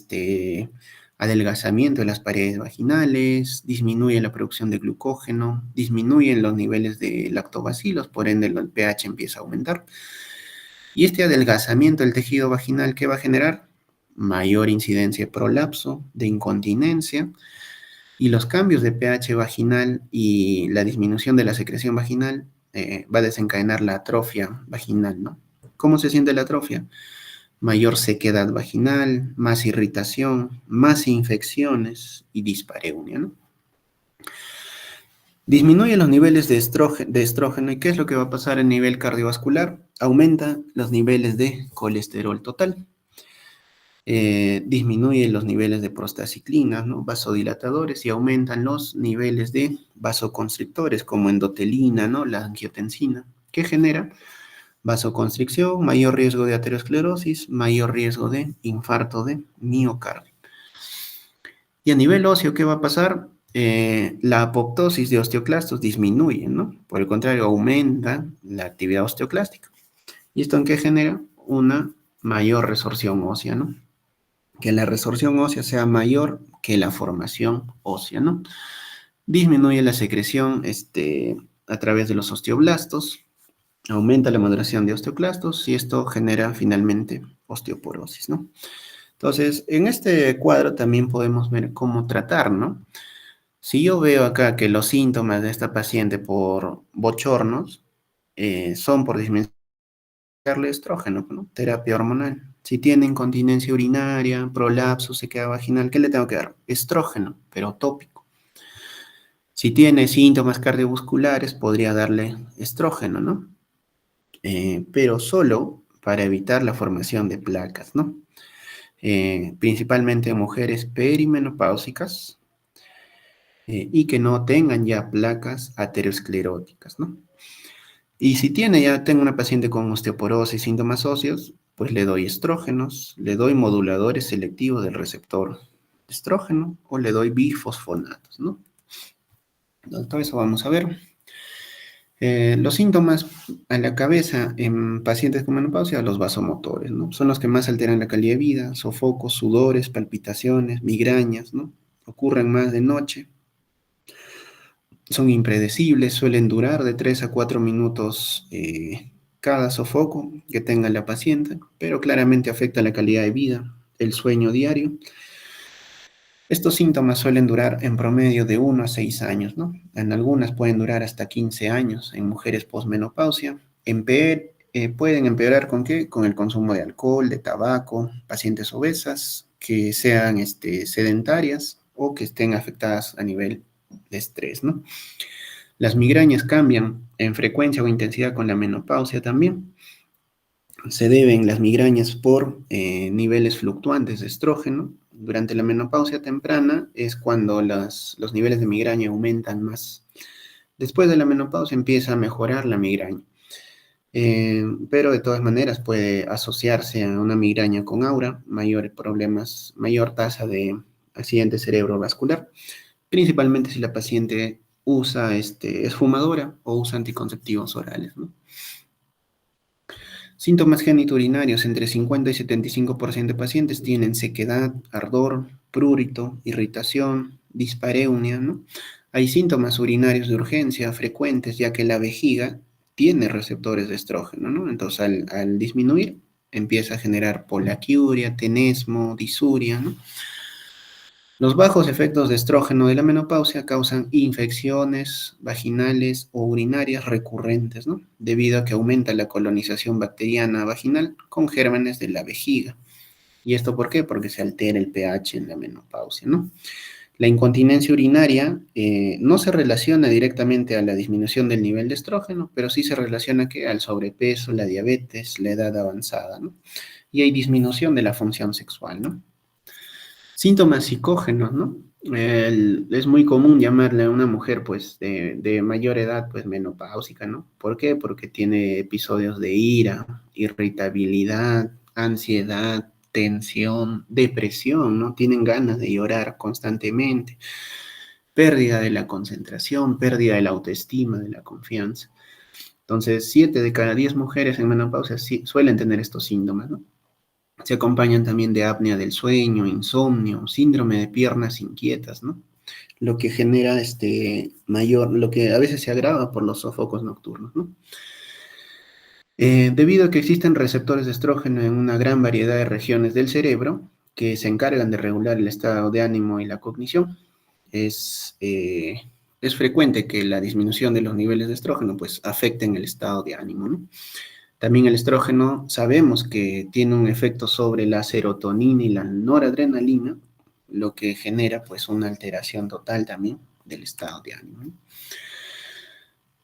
A: adelgazamiento de las paredes vaginales, disminuye la producción de glucógeno, disminuyen los niveles de lactobacilos, por ende el pH empieza a aumentar. Y este adelgazamiento del tejido vaginal, ¿qué va a generar? Mayor incidencia de prolapso, de incontinencia, y los cambios de pH vaginal y la disminución de la secreción vaginal va a desencadenar la atrofia vaginal, ¿no? ¿Cómo se siente la atrofia? Mayor sequedad vaginal, más irritación, más infecciones y dispareunia, ¿no? Disminuye los niveles de estrógeno, ¿y qué es lo que va a pasar a nivel cardiovascular? Aumenta los niveles de colesterol total. Disminuye los niveles de prostaciclinas, ¿no? Vasodilatadores, y aumentan los niveles de vasoconstrictores como endotelina, ¿no? La angiotensina, que genera vasoconstricción, mayor riesgo de aterosclerosis, mayor riesgo de infarto de miocardio. Y a nivel óseo, ¿qué va a pasar? La apoptosis de osteoclastos disminuye, ¿no? Por el contrario, aumenta la actividad osteoclástica. ¿Y esto en qué genera? Una mayor resorción ósea, ¿no? Que la resorción ósea sea mayor que la formación ósea, ¿no? Disminuye la secreción a través de los osteoblastos, aumenta la maduración de osteoclastos y esto genera finalmente osteoporosis, ¿no? Entonces, en este cuadro también podemos ver cómo tratar, ¿no? Si yo veo acá que los síntomas de esta paciente por bochornos son por disminución de estrógeno, ¿no? Terapia hormonal. Si tiene incontinencia urinaria, prolapso, sequedad vaginal, ¿qué le tengo que dar? Estrógeno, pero tópico. Si tiene síntomas cardiovasculares, podría darle estrógeno, ¿no? Pero solo para evitar la formación de placas, ¿no? Principalmente en mujeres perimenopáusicas y que no tengan ya placas ateroscleróticas, ¿no? Y si tengo una paciente con osteoporosis y síntomas óseos, pues le doy estrógenos, le doy moduladores selectivos del receptor estrógeno o le doy bifosfonatos, ¿no? Todo eso vamos a ver. Los síntomas a la cabeza en pacientes con menopausia, los vasomotores, ¿no? Son los que más alteran la calidad de vida, sofocos, sudores, palpitaciones, migrañas, ¿no? Ocurren más de noche, son impredecibles, suelen durar de 3 a 4 minutos cada sofoco que tenga la paciente, pero claramente afecta la calidad de vida, el sueño diario. Estos síntomas suelen durar en promedio de 1 a 6 años, ¿no? En algunas pueden durar hasta 15 años en mujeres posmenopausia. Pueden empeorar ¿con qué? Con el consumo de alcohol, de tabaco, pacientes obesas, que sean sedentarias o que estén afectadas a nivel de estrés, ¿no? Las migrañas cambian en frecuencia o intensidad con la menopausia también. Se deben las migrañas por niveles fluctuantes de estrógeno. Durante la menopausia temprana es cuando los niveles de migraña aumentan más. Después de la menopausia empieza a mejorar la migraña. Pero de todas maneras puede asociarse a una migraña con aura, mayores problemas, mayor tasa de accidente cerebrovascular, principalmente si la paciente es fumadora o usa anticonceptivos orales, ¿no? Síntomas genitourinarios, entre 50 y 75% de pacientes tienen sequedad, ardor, prurito, irritación, dispareunia, ¿no? Hay síntomas urinarios de urgencia frecuentes, ya que la vejiga tiene receptores de estrógeno, ¿no? Entonces, al disminuir, empieza a generar polaquiuria, tenesmo, disuria, ¿no? Los bajos efectos de estrógeno de la menopausia causan infecciones vaginales o urinarias recurrentes, ¿no? Debido a que aumenta la colonización bacteriana vaginal con gérmenes de la vejiga. ¿Y esto por qué? Porque se altera el pH en la menopausia, ¿no? La incontinencia urinaria no se relaciona directamente a la disminución del nivel de estrógeno, pero sí se relaciona al sobrepeso, la diabetes, la edad avanzada, ¿no? Y hay disminución de la función sexual, ¿no? Síntomas psicógenos, ¿no? Es muy común llamarle a una mujer, pues, de mayor edad, pues, menopáusica, ¿no? ¿Por qué? Porque tiene episodios de ira, irritabilidad, ansiedad, tensión, depresión, ¿no? Tienen ganas de llorar constantemente, pérdida de la concentración, pérdida de la autoestima, de la confianza. Entonces, 7 de cada 10 mujeres en menopausia suelen tener estos síntomas, ¿no? Se acompañan también de apnea del sueño, insomnio, síndrome de piernas inquietas, ¿no? Lo que genera lo que a veces se agrava por los sofocos nocturnos, ¿no? Debido a que existen receptores de estrógeno en una gran variedad de regiones del cerebro que se encargan de regular el estado de ánimo y la cognición, es frecuente que la disminución de los niveles de estrógeno pues afecten el estado de ánimo, ¿no? También el estrógeno sabemos que tiene un efecto sobre la serotonina y la noradrenalina, lo que genera pues una alteración total también del estado de ánimo, ¿no?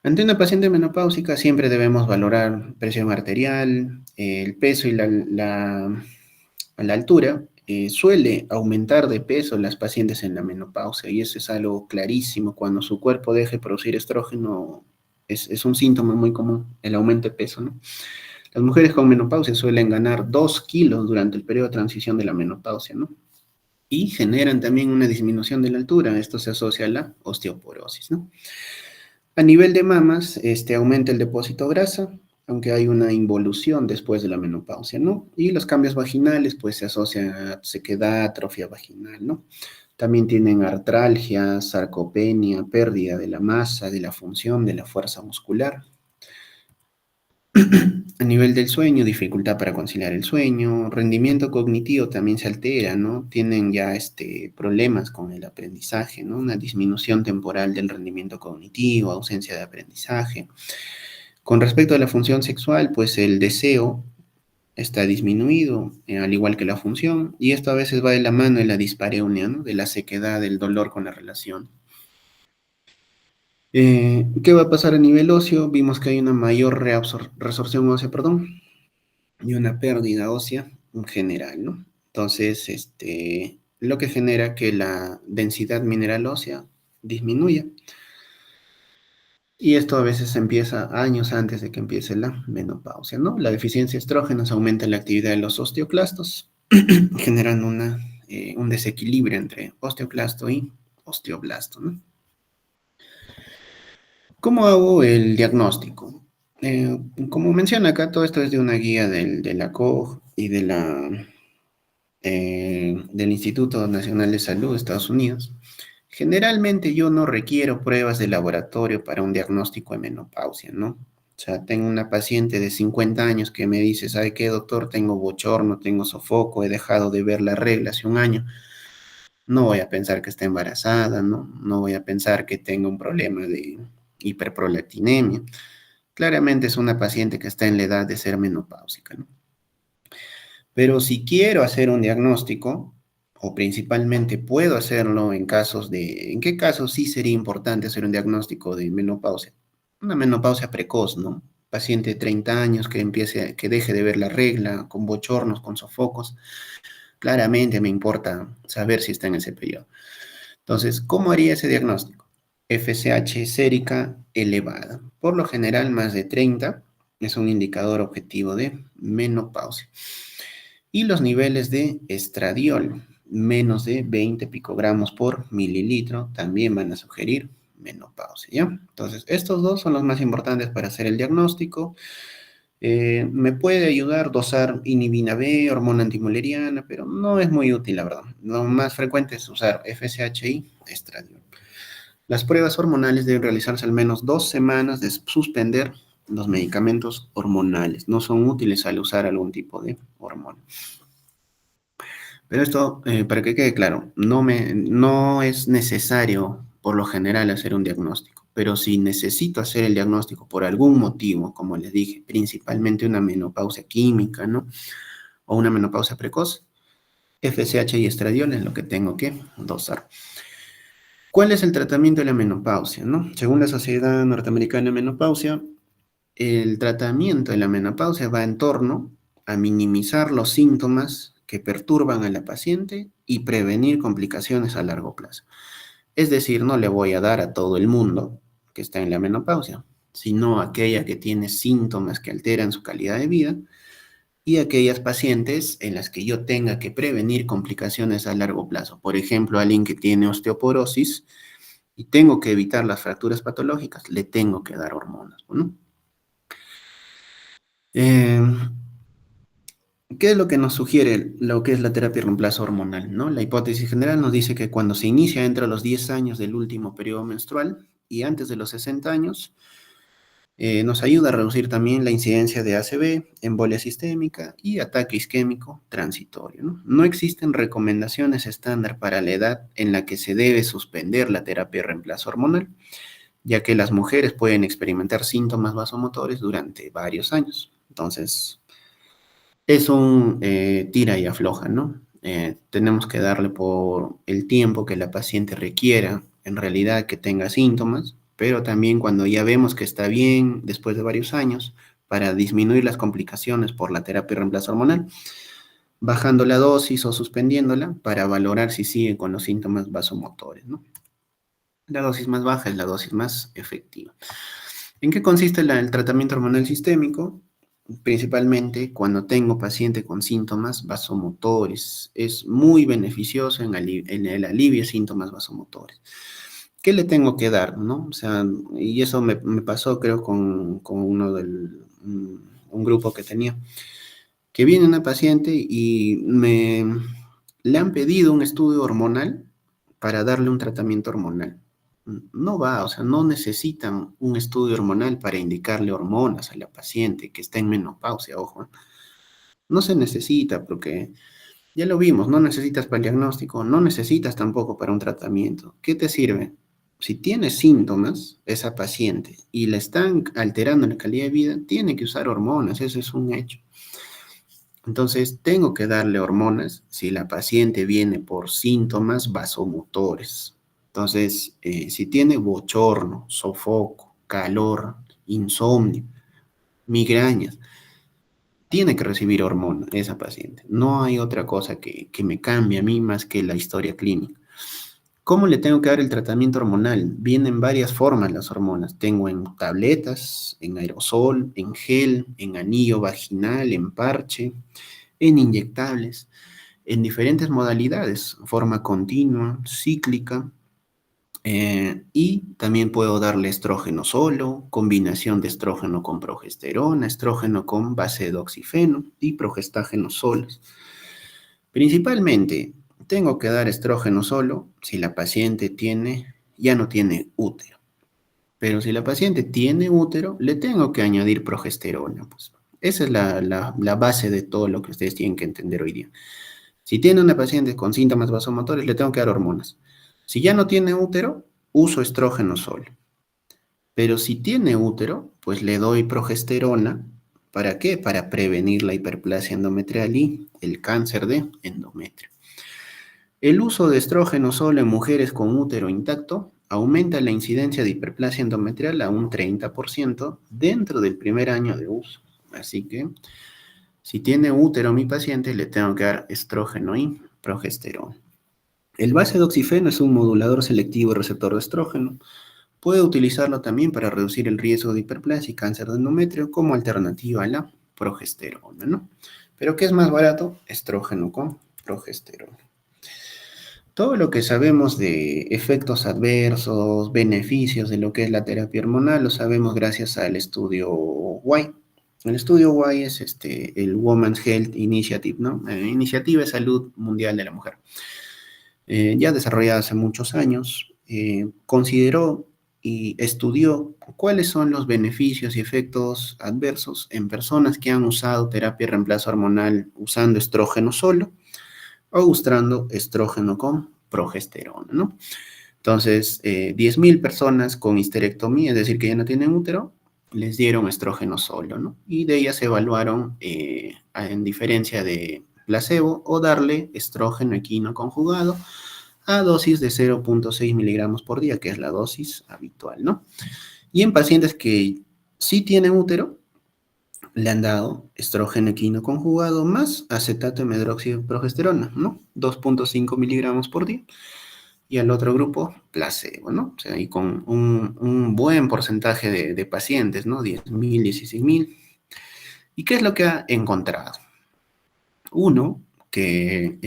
A: Ante una paciente menopáusica siempre debemos valorar presión arterial, el peso y la altura. Suele aumentar de peso las pacientes en la menopausia y eso es algo clarísimo. Cuando su cuerpo deje de producir estrógeno, es un síntoma muy común, el aumento de peso, ¿no? Las mujeres con menopausia suelen ganar 2 kilos durante el periodo de transición de la menopausia, ¿no? Y generan también una disminución de la altura. Esto se asocia a la osteoporosis, ¿no? A nivel de mamas, aumenta el depósito de grasa, aunque hay una involución después de la menopausia, ¿no? Y los cambios vaginales, pues se asocian a sequedad, atrofia vaginal, ¿no? También tienen artralgia, sarcopenia, pérdida de la masa, de la función, de la fuerza muscular. A nivel del sueño, dificultad para conciliar el sueño, rendimiento cognitivo también se altera, ¿no? Tienen ya problemas con el aprendizaje, ¿no? Una disminución temporal del rendimiento cognitivo, ausencia de aprendizaje. Con respecto a la función sexual, pues el deseo está disminuido, al igual que la función, y esto a veces va de la mano de la dispareunia, ¿no? De la sequedad, del dolor con la relación. ¿Qué va a pasar a nivel óseo? Vimos que hay una mayor resorción ósea, perdón, y una pérdida ósea en general, ¿no? Entonces, lo que genera que la densidad mineral ósea disminuya. Y esto a veces empieza años antes de que empiece la menopausia, ¿no? La deficiencia de estrógenos aumenta la actividad de los osteoclastos, generando un desequilibrio entre osteoclasto y osteoblasto, ¿no? ¿Cómo hago el diagnóstico? Como menciona acá, todo esto es de una guía de la COG y del Instituto Nacional de Salud de Estados Unidos. Generalmente yo no requiero pruebas de laboratorio para un diagnóstico de menopausia, ¿no? O sea, tengo una paciente de 50 años que me dice, ¿sabe qué, doctor? Tengo bochorno, tengo sofoco, he dejado de ver la regla hace un año. No voy a pensar que está embarazada, ¿no? No voy a pensar que tenga un problema de hiperprolactinemia. Claramente es una paciente que está en la edad de ser menopáusica, ¿no? Pero si quiero hacer un diagnóstico, o principalmente puedo hacerlo en casos de, ¿en qué casos sí sería importante hacer un diagnóstico de menopausia? Una menopausia precoz, ¿no? Paciente de 30 años que empiece, que deje de ver la regla, con bochornos, con sofocos. Claramente me importa saber si está en ese periodo. Entonces, ¿cómo haría ese diagnóstico? FSH sérica elevada. Por lo general, más de 30 es un indicador objetivo de menopausia. Y los niveles de estradiol, menos de 20 picogramos por mililitro, también van a sugerir menopausia, ¿ya? Entonces, estos dos son los más importantes para hacer el diagnóstico. Me puede ayudar dosar inhibina B, hormona antimuleriana, pero no es muy útil, la verdad. Lo más frecuente es usar FSH y estradiol. Las pruebas hormonales deben realizarse al menos 2 semanas de suspender los medicamentos hormonales. No son útiles al usar algún tipo de hormona. Pero esto, para que quede claro, no es necesario por lo general hacer un diagnóstico, pero si necesito hacer el diagnóstico por algún motivo, como les dije, principalmente una menopausia química, ¿no? O una menopausia precoz, FSH y estradiol es lo que tengo que dosar. ¿Cuál es el tratamiento de la menopausia, no? Según la Sociedad Norteamericana de Menopausia, el tratamiento de la menopausia va en torno a minimizar los síntomas que perturban a la paciente y prevenir complicaciones a largo plazo. Es decir, no le voy a dar a todo el mundo que está en la menopausia, sino a aquella que tiene síntomas que alteran su calidad de vida y aquellas pacientes en las que yo tenga que prevenir complicaciones a largo plazo. Por ejemplo, alguien que tiene osteoporosis y tengo que evitar las fracturas patológicas, le tengo que dar hormonas, ¿no? Eh, ¿Qué es lo que nos sugiere lo que es la terapia de reemplazo hormonal, ¿no? La hipótesis general nos dice que cuando se inicia entre los 10 años del último periodo menstrual y antes de los 60 años, nos ayuda a reducir también la incidencia de ACV, embolia sistémica y ataque isquémico transitorio, ¿no? No existen recomendaciones estándar para la edad en la que se debe suspender la terapia de reemplazo hormonal, ya que las mujeres pueden experimentar síntomas vasomotores durante varios años. Entonces, es un tira y afloja, ¿no? Tenemos que darle por el tiempo que la paciente requiera, en realidad que tenga síntomas, pero también cuando ya vemos que está bien después de varios años, para disminuir las complicaciones por la terapia de reemplazo hormonal, bajando la dosis o suspendiéndola para valorar si sigue con los síntomas vasomotores, ¿no? La dosis más baja es la dosis más efectiva. ¿En qué consiste el tratamiento hormonal sistémico? Principalmente cuando tengo paciente con síntomas vasomotores. Es muy beneficioso en el alivio de síntomas vasomotores. ¿Qué le tengo que dar, no? O sea, y eso me pasó, creo, con un grupo que tenía, que viene una paciente y le han pedido un estudio hormonal para darle un tratamiento hormonal. No va, o sea, no necesitan un estudio hormonal para indicarle hormonas a la paciente que está en menopausia, ojo. No se necesita porque ya lo vimos, no necesitas para el diagnóstico, no necesitas tampoco para un tratamiento. ¿Qué te sirve? Si tiene síntomas, esa paciente, y le están alterando la calidad de vida, tiene que usar hormonas, eso es un hecho. Entonces, tengo que darle hormonas si la paciente viene por síntomas vasomotores. Entonces, si tiene bochorno, sofoco, calor, insomnio, migrañas, tiene que recibir hormona esa paciente. No hay otra cosa que me cambie a mí más que la historia clínica. ¿Cómo le tengo que dar el tratamiento hormonal? Vienen varias formas las hormonas. Tengo en tabletas, en aerosol, en gel, en anillo vaginal, en parche, en inyectables, en diferentes modalidades, forma continua, cíclica, Y también puedo darle estrógeno solo, combinación de estrógeno con progesterona, estrógeno con base de doxifeno y progestágenos solos. Principalmente, tengo que dar estrógeno solo si la paciente ya no tiene útero. Pero si la paciente tiene útero, le tengo que añadir progesterona. Pues. Esa es la base de todo lo que ustedes tienen que entender hoy día. Si tiene una paciente con síntomas vasomotores, le tengo que dar hormonas. Si ya no tiene útero, uso estrógeno solo. Pero si tiene útero, pues le doy progesterona. ¿Para qué? Para prevenir la hiperplasia endometrial y el cáncer de endometrio. El uso de estrógeno solo en mujeres con útero intacto aumenta la incidencia de hiperplasia endometrial a un 30% dentro del primer año de uso. Así que, si tiene útero mi paciente, le tengo que dar estrógeno y progesterona. El base-doxifeno es un modulador selectivo receptor de estrógeno. Puede utilizarlo también para reducir el riesgo de hiperplasia y cáncer de endometrio como alternativa a la progesterona, ¿no? Pero ¿qué es más barato? Estrógeno con progesterona. Todo lo que sabemos de efectos adversos, beneficios de lo que es la terapia hormonal, lo sabemos gracias al estudio Y. El estudio Y es el Women's Health Initiative, ¿no? Iniciativa de Salud Mundial de la Mujer. Ya desarrollada hace muchos años, consideró y estudió cuáles son los beneficios y efectos adversos en personas que han usado terapia de reemplazo hormonal usando estrógeno solo o usando estrógeno con progesterona, ¿no? Entonces, 10.000 personas con histerectomía, es decir, que ya no tienen útero, les dieron estrógeno solo, ¿no? Y de ellas se evaluaron en diferencia de placebo o darle estrógeno equino conjugado a dosis de 0.6 miligramos por día, que es la dosis habitual, ¿no? Y en pacientes que sí tienen útero, le han dado estrógeno equino conjugado más acetato de medroxiprogesterona, ¿no? 2.5 miligramos por día. Y al otro grupo, placebo, ¿no? O sea, y con un buen porcentaje de pacientes, ¿no? 10.000, 16.000. ¿Y qué es lo que ha encontrado? Uno, que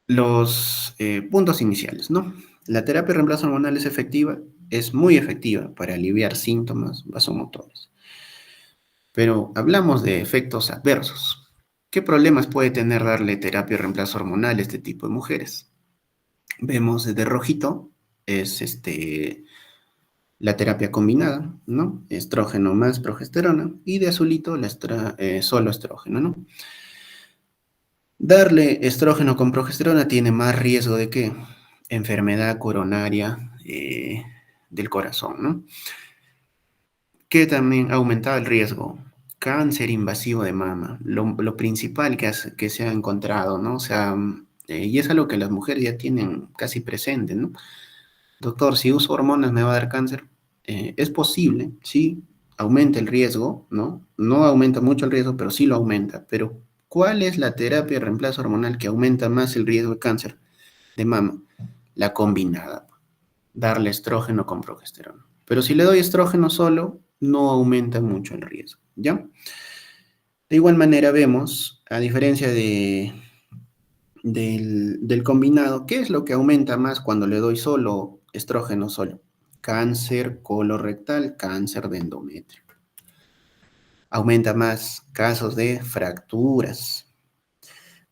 A: los puntos iniciales, ¿no? La terapia de reemplazo hormonal es efectiva, es muy efectiva para aliviar síntomas vasomotores. Pero hablamos de efectos adversos. ¿Qué problemas puede tener darle terapia de reemplazo hormonal a este tipo de mujeres? Vemos de rojito, es la terapia combinada, ¿no? Estrógeno más progesterona, y de azulito solo estrógeno, ¿no? Darle estrógeno con progesterona tiene más riesgo de que enfermedad coronaria del corazón, ¿no? Que también aumentaba el riesgo. Cáncer invasivo de mama, lo principal que se ha encontrado, ¿no? O sea, y es algo que las mujeres ya tienen casi presente, ¿no? Doctor, si uso hormonas me va a dar cáncer. Es posible, sí, aumenta el riesgo, ¿no? No aumenta mucho el riesgo, pero sí lo aumenta. Pero, ¿cuál es la terapia de reemplazo hormonal que aumenta más el riesgo de cáncer de mama? La combinada. Darle estrógeno con progesterona. Pero si le doy estrógeno solo, no aumenta mucho el riesgo, ¿ya? De igual manera vemos, a diferencia del combinado, ¿qué es lo que aumenta más cuando le doy solo estrógeno solo? Cáncer colorectal, cáncer de endometrio. Aumenta más casos de fracturas.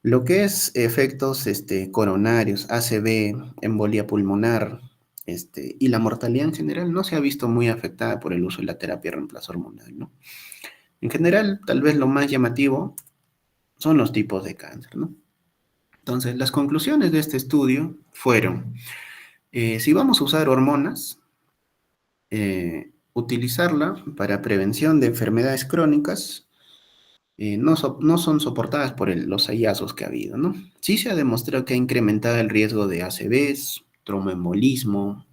A: Lo que es efectos coronarios, ACV, embolia pulmonar, y la mortalidad en general no se ha visto muy afectada por el uso de la terapia de reemplazo hormonal, ¿no? En general, tal vez lo más llamativo son los tipos de cáncer, ¿no? Entonces, las conclusiones de este estudio fueron, si vamos a usar hormonas, utilizarla para prevención de enfermedades crónicas no son soportadas por los hallazgos que ha habido, ¿no? Sí se ha demostrado que ha incrementado el riesgo de ACVs, tromboembolismo,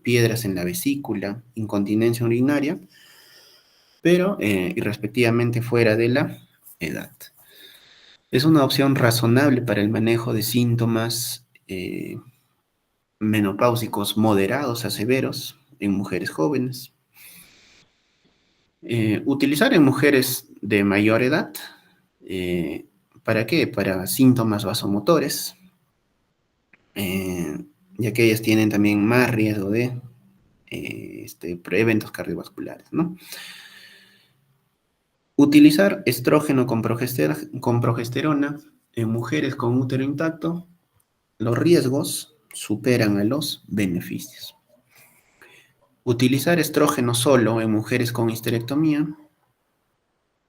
A: piedras en la vesícula, incontinencia urinaria, pero irrespectivamente fuera de la edad. Es una opción razonable para el manejo de síntomas menopáusicos moderados a severos en mujeres jóvenes. Utilizar en mujeres de mayor edad, ¿para qué? Para síntomas vasomotores, ya que ellas tienen también más riesgo de eventos cardiovasculares, ¿no? Utilizar estrógeno con progesterona en mujeres con útero intacto, los riesgos superan a los beneficios. Utilizar estrógeno solo en mujeres con histerectomía,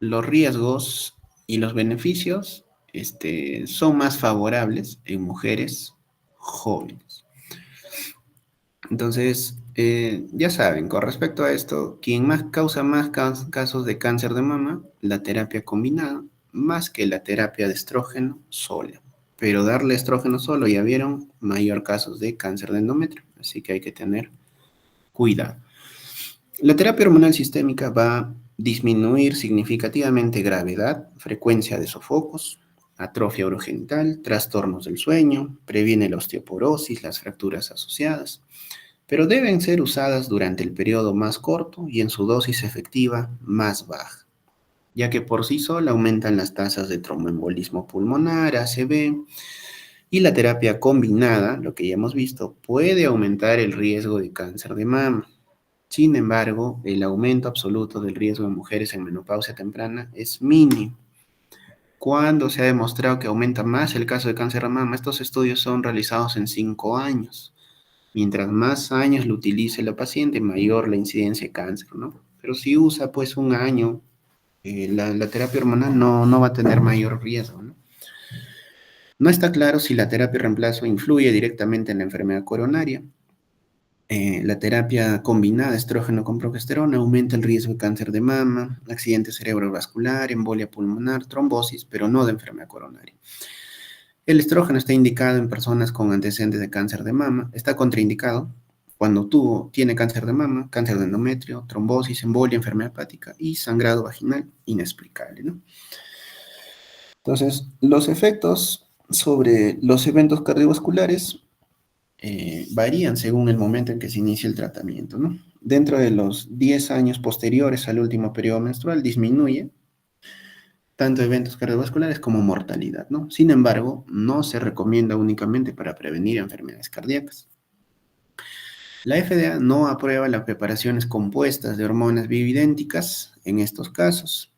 A: los riesgos y los beneficios son más favorables en mujeres jóvenes. Entonces, ya saben, con respecto a esto, quien más causa más casos de cáncer de mama, la terapia combinada, más que la terapia de estrógeno sola. Pero darle estrógeno solo, ya vieron, mayor casos de cáncer de endometrio. Así que hay que tener cuidado. La terapia hormonal sistémica va a disminuir significativamente gravedad, frecuencia de sofocos, atrofia urogenital, trastornos del sueño, previene la osteoporosis, las fracturas asociadas, pero deben ser usadas durante el periodo más corto y en su dosis efectiva más baja, ya que por sí sola aumentan las tasas de tromboembolismo pulmonar, ACV, y la terapia combinada, lo que ya hemos visto, puede aumentar el riesgo de cáncer de mama. Sin embargo, el aumento absoluto del riesgo de mujeres en menopausia temprana es mínimo. Cuando se ha demostrado que aumenta más el caso de cáncer de mama, estos estudios son realizados en 5 años. Mientras más años lo utilice la paciente, mayor la incidencia de cáncer, ¿no? Pero si usa pues un año, la terapia hormonal no va a tener mayor riesgo, ¿no? No está claro si la terapia reemplazo influye directamente en la enfermedad coronaria. La terapia combinada estrógeno con progesterona aumenta el riesgo de cáncer de mama, accidente cerebrovascular, embolia pulmonar, trombosis, pero no de enfermedad coronaria. El estrógeno está indicado en personas con antecedentes de cáncer de mama, está contraindicado cuando tiene cáncer de mama, cáncer de endometrio, trombosis, embolia, enfermedad hepática y sangrado vaginal inexplicable, ¿no? Entonces, los efectos sobre los eventos cardiovasculares varían según el momento en que se inicia el tratamiento, ¿no? Dentro de los 10 años posteriores al último periodo menstrual disminuye tanto eventos cardiovasculares como mortalidad, ¿no? Sin embargo, no se recomienda únicamente para prevenir enfermedades cardíacas. La FDA no aprueba las preparaciones compuestas de hormonas bioidénticas en estos casos.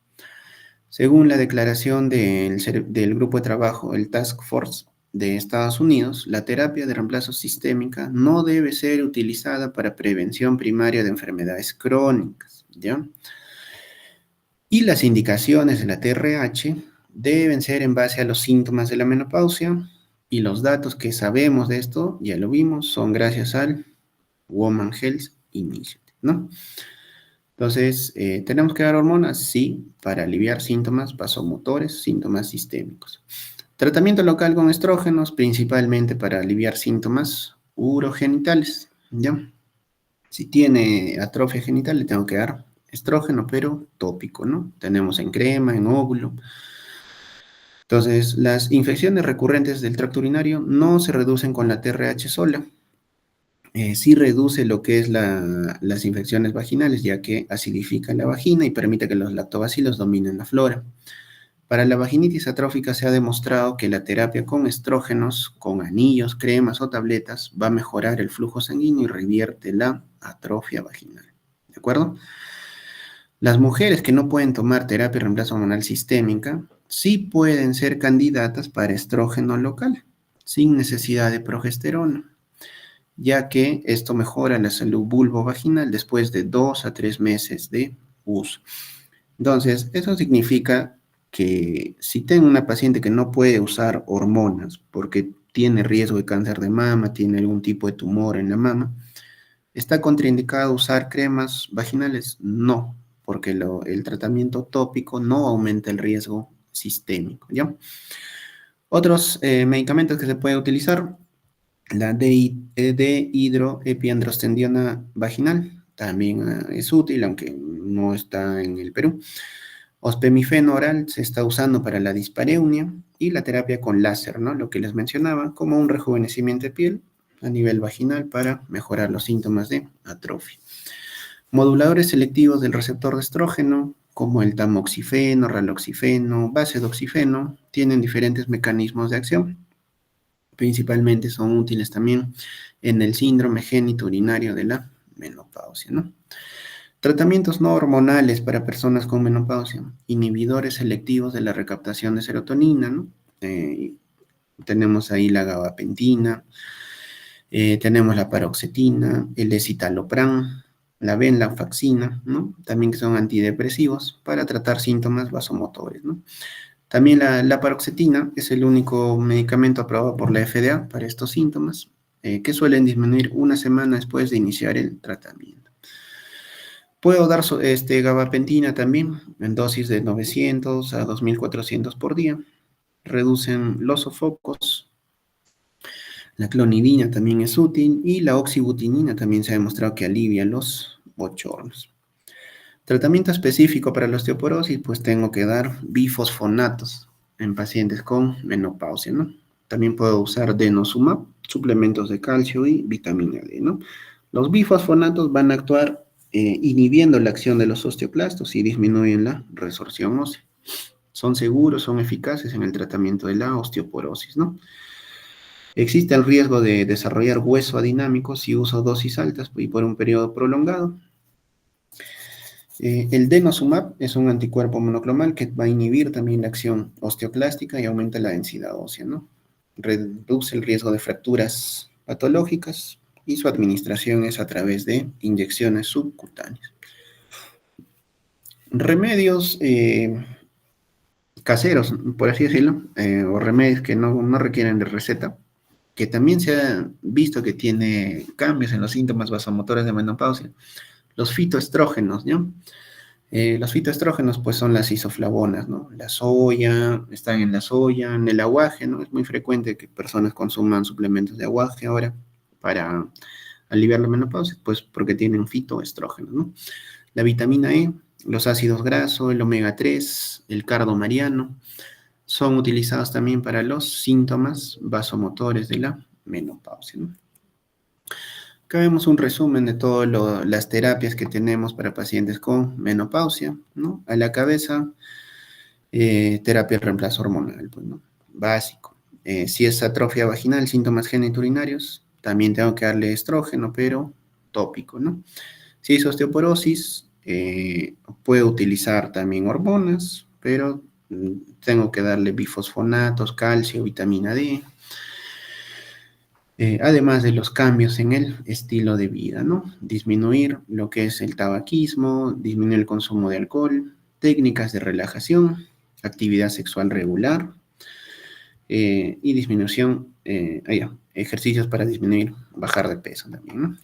A: Según la declaración del grupo de trabajo, el Task Force de Estados Unidos, la terapia de reemplazo sistémica no debe ser utilizada para prevención primaria de enfermedades crónicas, ¿ya? Y las indicaciones de la TRH deben ser en base a los síntomas de la menopausia, y los datos que sabemos de esto, ya lo vimos, son gracias al Women Health Initiative, ¿no? Entonces, ¿tenemos que dar hormonas? Sí, para aliviar síntomas vasomotores, síntomas sistémicos. Tratamiento local con estrógenos, principalmente para aliviar síntomas urogenitales, ¿ya? Si tiene atrofia genital, le tengo que dar estrógeno, pero tópico, ¿no? Tenemos en crema, en óvulo. Entonces, las infecciones recurrentes del tracto urinario no se reducen con la TRH sola. Sí reduce lo que es las infecciones vaginales, ya que acidifica la vagina y permite que los lactobacilos dominen la flora. Para la vaginitis atrófica se ha demostrado que la terapia con estrógenos, con anillos, cremas o tabletas va a mejorar el flujo sanguíneo y revierte la atrofia vaginal. ¿De acuerdo? Las mujeres que no pueden tomar terapia de reemplazo hormonal sistémica sí pueden ser candidatas para estrógeno local, sin necesidad de progesterona, ya que esto mejora la salud vulvovaginal después de 2 a 3 meses de uso. Entonces, eso significa que si tengo una paciente que no puede usar hormonas porque tiene riesgo de cáncer de mama, tiene algún tipo de tumor en la mama, ¿está contraindicado usar cremas vaginales? No, porque el tratamiento tópico no aumenta el riesgo sistémico, ¿ya? Otros medicamentos que se puede utilizar, la dehidroepiandrostendiona vaginal, también es útil, aunque no está en el Perú. Ospemifeno oral se está usando para la dispareunia y la terapia con láser, ¿no? Lo que les mencionaba, como un rejuvenecimiento de piel a nivel vaginal para mejorar los síntomas de atrofia. Moduladores selectivos del receptor de estrógeno, como el tamoxifeno, raloxifeno, basedoxifeno, tienen diferentes mecanismos de acción. Principalmente son útiles también en el síndrome genitourinario de la menopausia, ¿no? Tratamientos no hormonales para personas con menopausia, inhibidores selectivos de la recaptación de serotonina, ¿no? Tenemos ahí la gabapentina, tenemos la paroxetina, el escitalopram, la venlafaxina, ¿no? También que son antidepresivos para tratar síntomas vasomotores, ¿no? También la paroxetina es el único medicamento aprobado por la FDA para estos síntomas, que suelen disminuir una semana después de iniciar el tratamiento. Puedo dar gabapentina también en dosis de 900 a 2400 por día. Reducen los sofocos. La clonidina también es útil y la oxibutinina también se ha demostrado que alivia los bochornos. Tratamiento específico para la osteoporosis, pues tengo que dar bifosfonatos en pacientes con menopausia, ¿no? También puedo usar denosumab, suplementos de calcio y vitamina D, ¿no? Los bifosfonatos van a actuar inhibiendo la acción de los osteoclastos y disminuyen la resorción ósea. Son seguros, son eficaces en el tratamiento de la osteoporosis, ¿no? Existe el riesgo de desarrollar hueso adinámico si uso dosis altas y por un periodo prolongado. El denosumab es un anticuerpo monoclonal que va a inhibir también la acción osteoclástica y aumenta la densidad ósea, ¿no? Reduce el riesgo de fracturas patológicas y su administración es a través de inyecciones subcutáneas. Remedios caseros, por así decirlo, o remedios que no requieren de receta, que también se ha visto que tiene cambios en los síntomas vasomotores de menopausia. Los fitoestrógenos, ¿no? Los fitoestrógenos, pues, son las isoflavonas, ¿no? La soya, están en la soya, en el aguaje, ¿no? Es muy frecuente que personas consuman suplementos de aguaje ahora para aliviar la menopausia, pues, porque tienen fitoestrógenos, ¿no? La vitamina E, los ácidos grasos, el omega 3, el cardo mariano, son utilizados también para los síntomas vasomotores de la menopausia, ¿no? Acá vemos un resumen de todas las terapias que tenemos para pacientes con menopausia, ¿no? A la cabeza, terapia de reemplazo hormonal, pues, ¿no? Básico. Si es atrofia vaginal, síntomas geniturinarios, también tengo que darle estrógeno, pero tópico, ¿no? Si es osteoporosis, puedo utilizar también hormonas, pero tengo que darle bifosfonatos, calcio, vitamina D. Además de los cambios en el estilo de vida, ¿no? Disminuir lo que es el tabaquismo, disminuir el consumo de alcohol, técnicas de relajación, actividad sexual regular y disminución, ejercicios para disminuir, bajar de peso también, ¿no?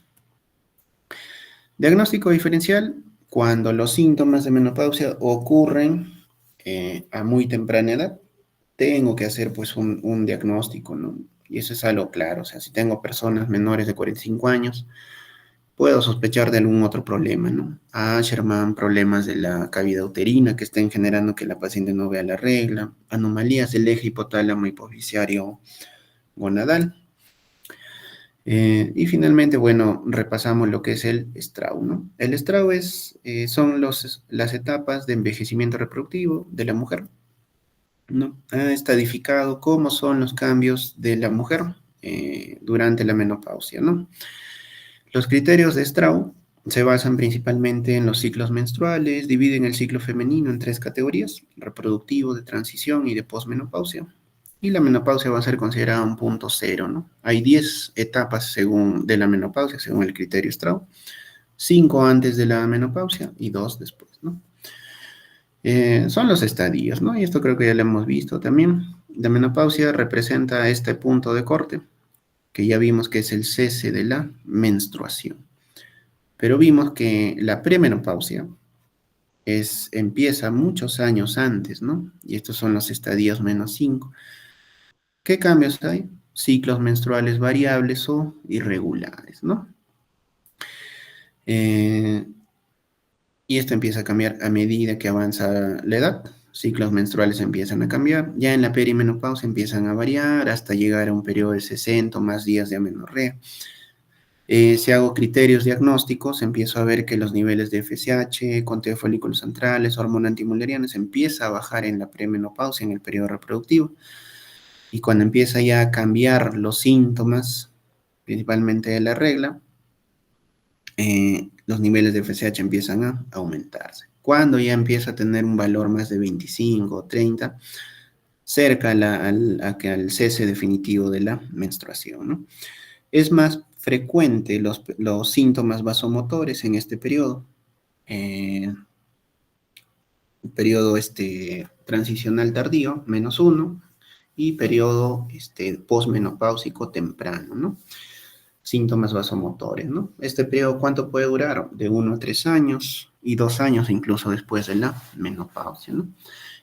A: Diagnóstico diferencial, cuando los síntomas de menopausia ocurren a muy temprana edad, tengo que hacer pues un diagnóstico, ¿no? Y eso es algo claro, o sea, si tengo personas menores de 45 años, puedo sospechar de algún otro problema, ¿no? Asherman, problemas de la cavidad uterina que estén generando que la paciente no vea la regla, anomalías del eje hipotálamo hipoficiario gonadal. Y finalmente, bueno, repasamos lo que es el estrado, ¿no? El estrado son las etapas de envejecimiento reproductivo de la mujer, ¿no? Ha estadificado cómo son los cambios de la mujer durante la menopausia, ¿no? Los criterios de Strauss se basan principalmente en los ciclos menstruales, dividen el ciclo femenino en 3 categorías: reproductivo, de transición y de posmenopausia. Y la menopausia va a ser considerada un punto cero, ¿no? Hay 10 etapas de la menopausia, según el criterio Strauss, 5 antes de la menopausia y 2 después, ¿no? Son los estadios, ¿no? Y esto creo que ya lo hemos visto también. La menopausia representa este punto de corte, que ya vimos que es el cese de la menstruación. Pero vimos que la premenopausia empieza muchos años antes, ¿no? Y estos son los estadios -5. ¿Qué cambios hay? Ciclos menstruales variables o irregulares, ¿no? Y esto empieza a cambiar a medida que avanza la edad. Ciclos menstruales empiezan a cambiar. Ya en la perimenopausia empiezan a variar hasta llegar a un periodo de 60 o más días de amenorrea. Si hago criterios diagnósticos, empiezo a ver que los niveles de FSH, conteo de folículos centrales, hormona antimuleriana, empieza a bajar en la premenopausia, en el periodo reproductivo. Y cuando empieza ya a cambiar los síntomas, principalmente de la regla, los niveles de FSH empiezan a aumentarse. Cuando ya empieza a tener un valor más de 25 o 30, cerca al cese definitivo de la menstruación, ¿no? Es más frecuente los síntomas vasomotores en este periodo, periodo transicional tardío, -1, y periodo posmenopáusico temprano, ¿no? Síntomas vasomotores, ¿no? Este periodo, ¿cuánto puede durar? De 1 a 3 años y 2 años incluso después de la menopausia, ¿no?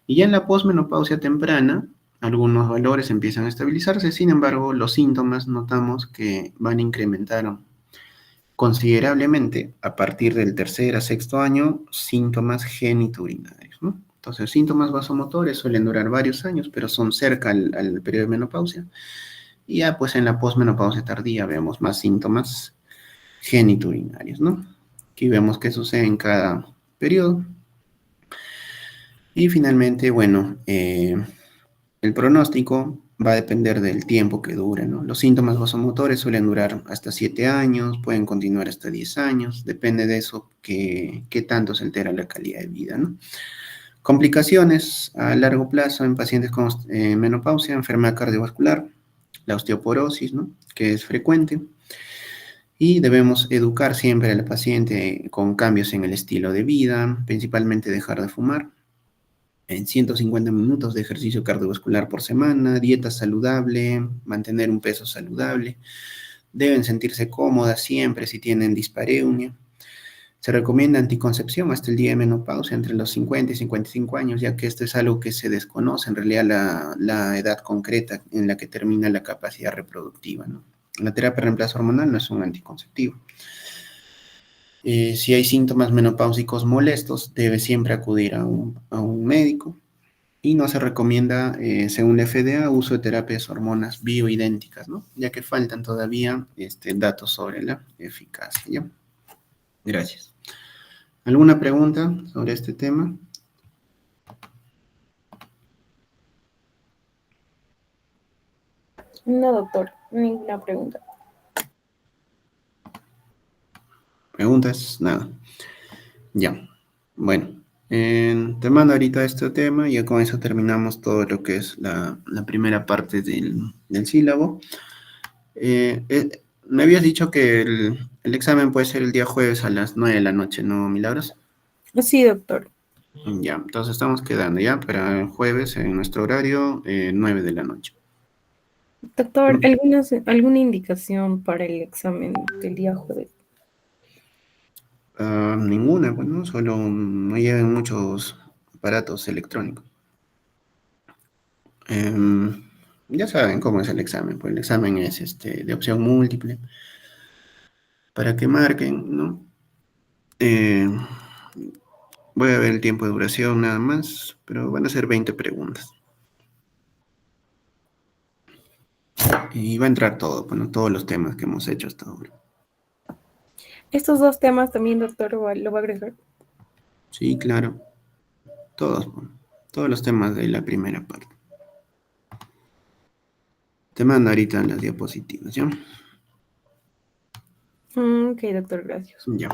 A: Y ya en la posmenopausia temprana, algunos valores empiezan a estabilizarse, sin embargo, los síntomas notamos que van a incrementar considerablemente a partir del tercer a sexto año síntomas genitourinarios, ¿no? Entonces, síntomas vasomotores suelen durar varios años, pero son cerca al periodo de menopausia. Y ya pues en la posmenopausia tardía vemos más síntomas genitourinarios, ¿no? Aquí vemos qué sucede en cada periodo. Y finalmente, bueno, el pronóstico va a depender del tiempo que dure, ¿no? Los síntomas vasomotores suelen durar hasta 7 años, pueden continuar hasta 10 años, depende de eso qué tanto se altera la calidad de vida, ¿no? Complicaciones a largo plazo en pacientes con menopausia, enfermedad cardiovascular, la osteoporosis, ¿no? Que es frecuente. Y debemos educar siempre a la paciente con cambios en el estilo de vida, principalmente dejar de fumar, en 150 minutos de ejercicio cardiovascular por semana, dieta saludable, mantener un peso saludable. Deben sentirse cómodas siempre si tienen dispareunia. Se recomienda anticoncepción hasta el día de menopausia, entre los 50 y 55 años, ya que esto es algo que se desconoce en realidad la edad concreta en la que termina la capacidad reproductiva, ¿no? La terapia de reemplazo hormonal no es un anticonceptivo. Si hay síntomas menopáusicos molestos, debe siempre acudir a un médico. Y no se recomienda, según la FDA, uso de terapias hormonas bioidénticas, ¿no? Ya que faltan todavía datos sobre la eficacia, ¿ya? Gracias. ¿Alguna pregunta sobre este tema?
B: No, doctor, ninguna pregunta.
A: ¿Preguntas? Nada. Ya. Bueno, te mando ahorita este tema y ya con eso terminamos todo lo que es la primera parte del sílabo. Me habías dicho que el examen puede ser el día jueves a las 9 de la noche, ¿no, Milagros?
B: Sí, doctor.
A: Ya, entonces estamos quedando ya para el jueves en nuestro horario, 9 de la noche.
B: Doctor, ¿alguna indicación para el examen del día jueves?
A: Ninguna, bueno, solo no lleven muchos aparatos electrónicos. Ya saben cómo es el examen, pues el examen es de opción múltiple, para que marquen, ¿no? Voy a ver el tiempo de duración nada más, pero van a ser 20 preguntas. Y va a entrar todo, bueno, todos los temas que hemos hecho hasta ahora.
B: Estos dos temas también, doctor, lo va a agregar.
A: Sí, claro, todos, bueno, todos los temas de la primera parte. Te mando ahorita las diapositivas, ¿ya?
B: Ok, doctor, gracias.
A: Ya.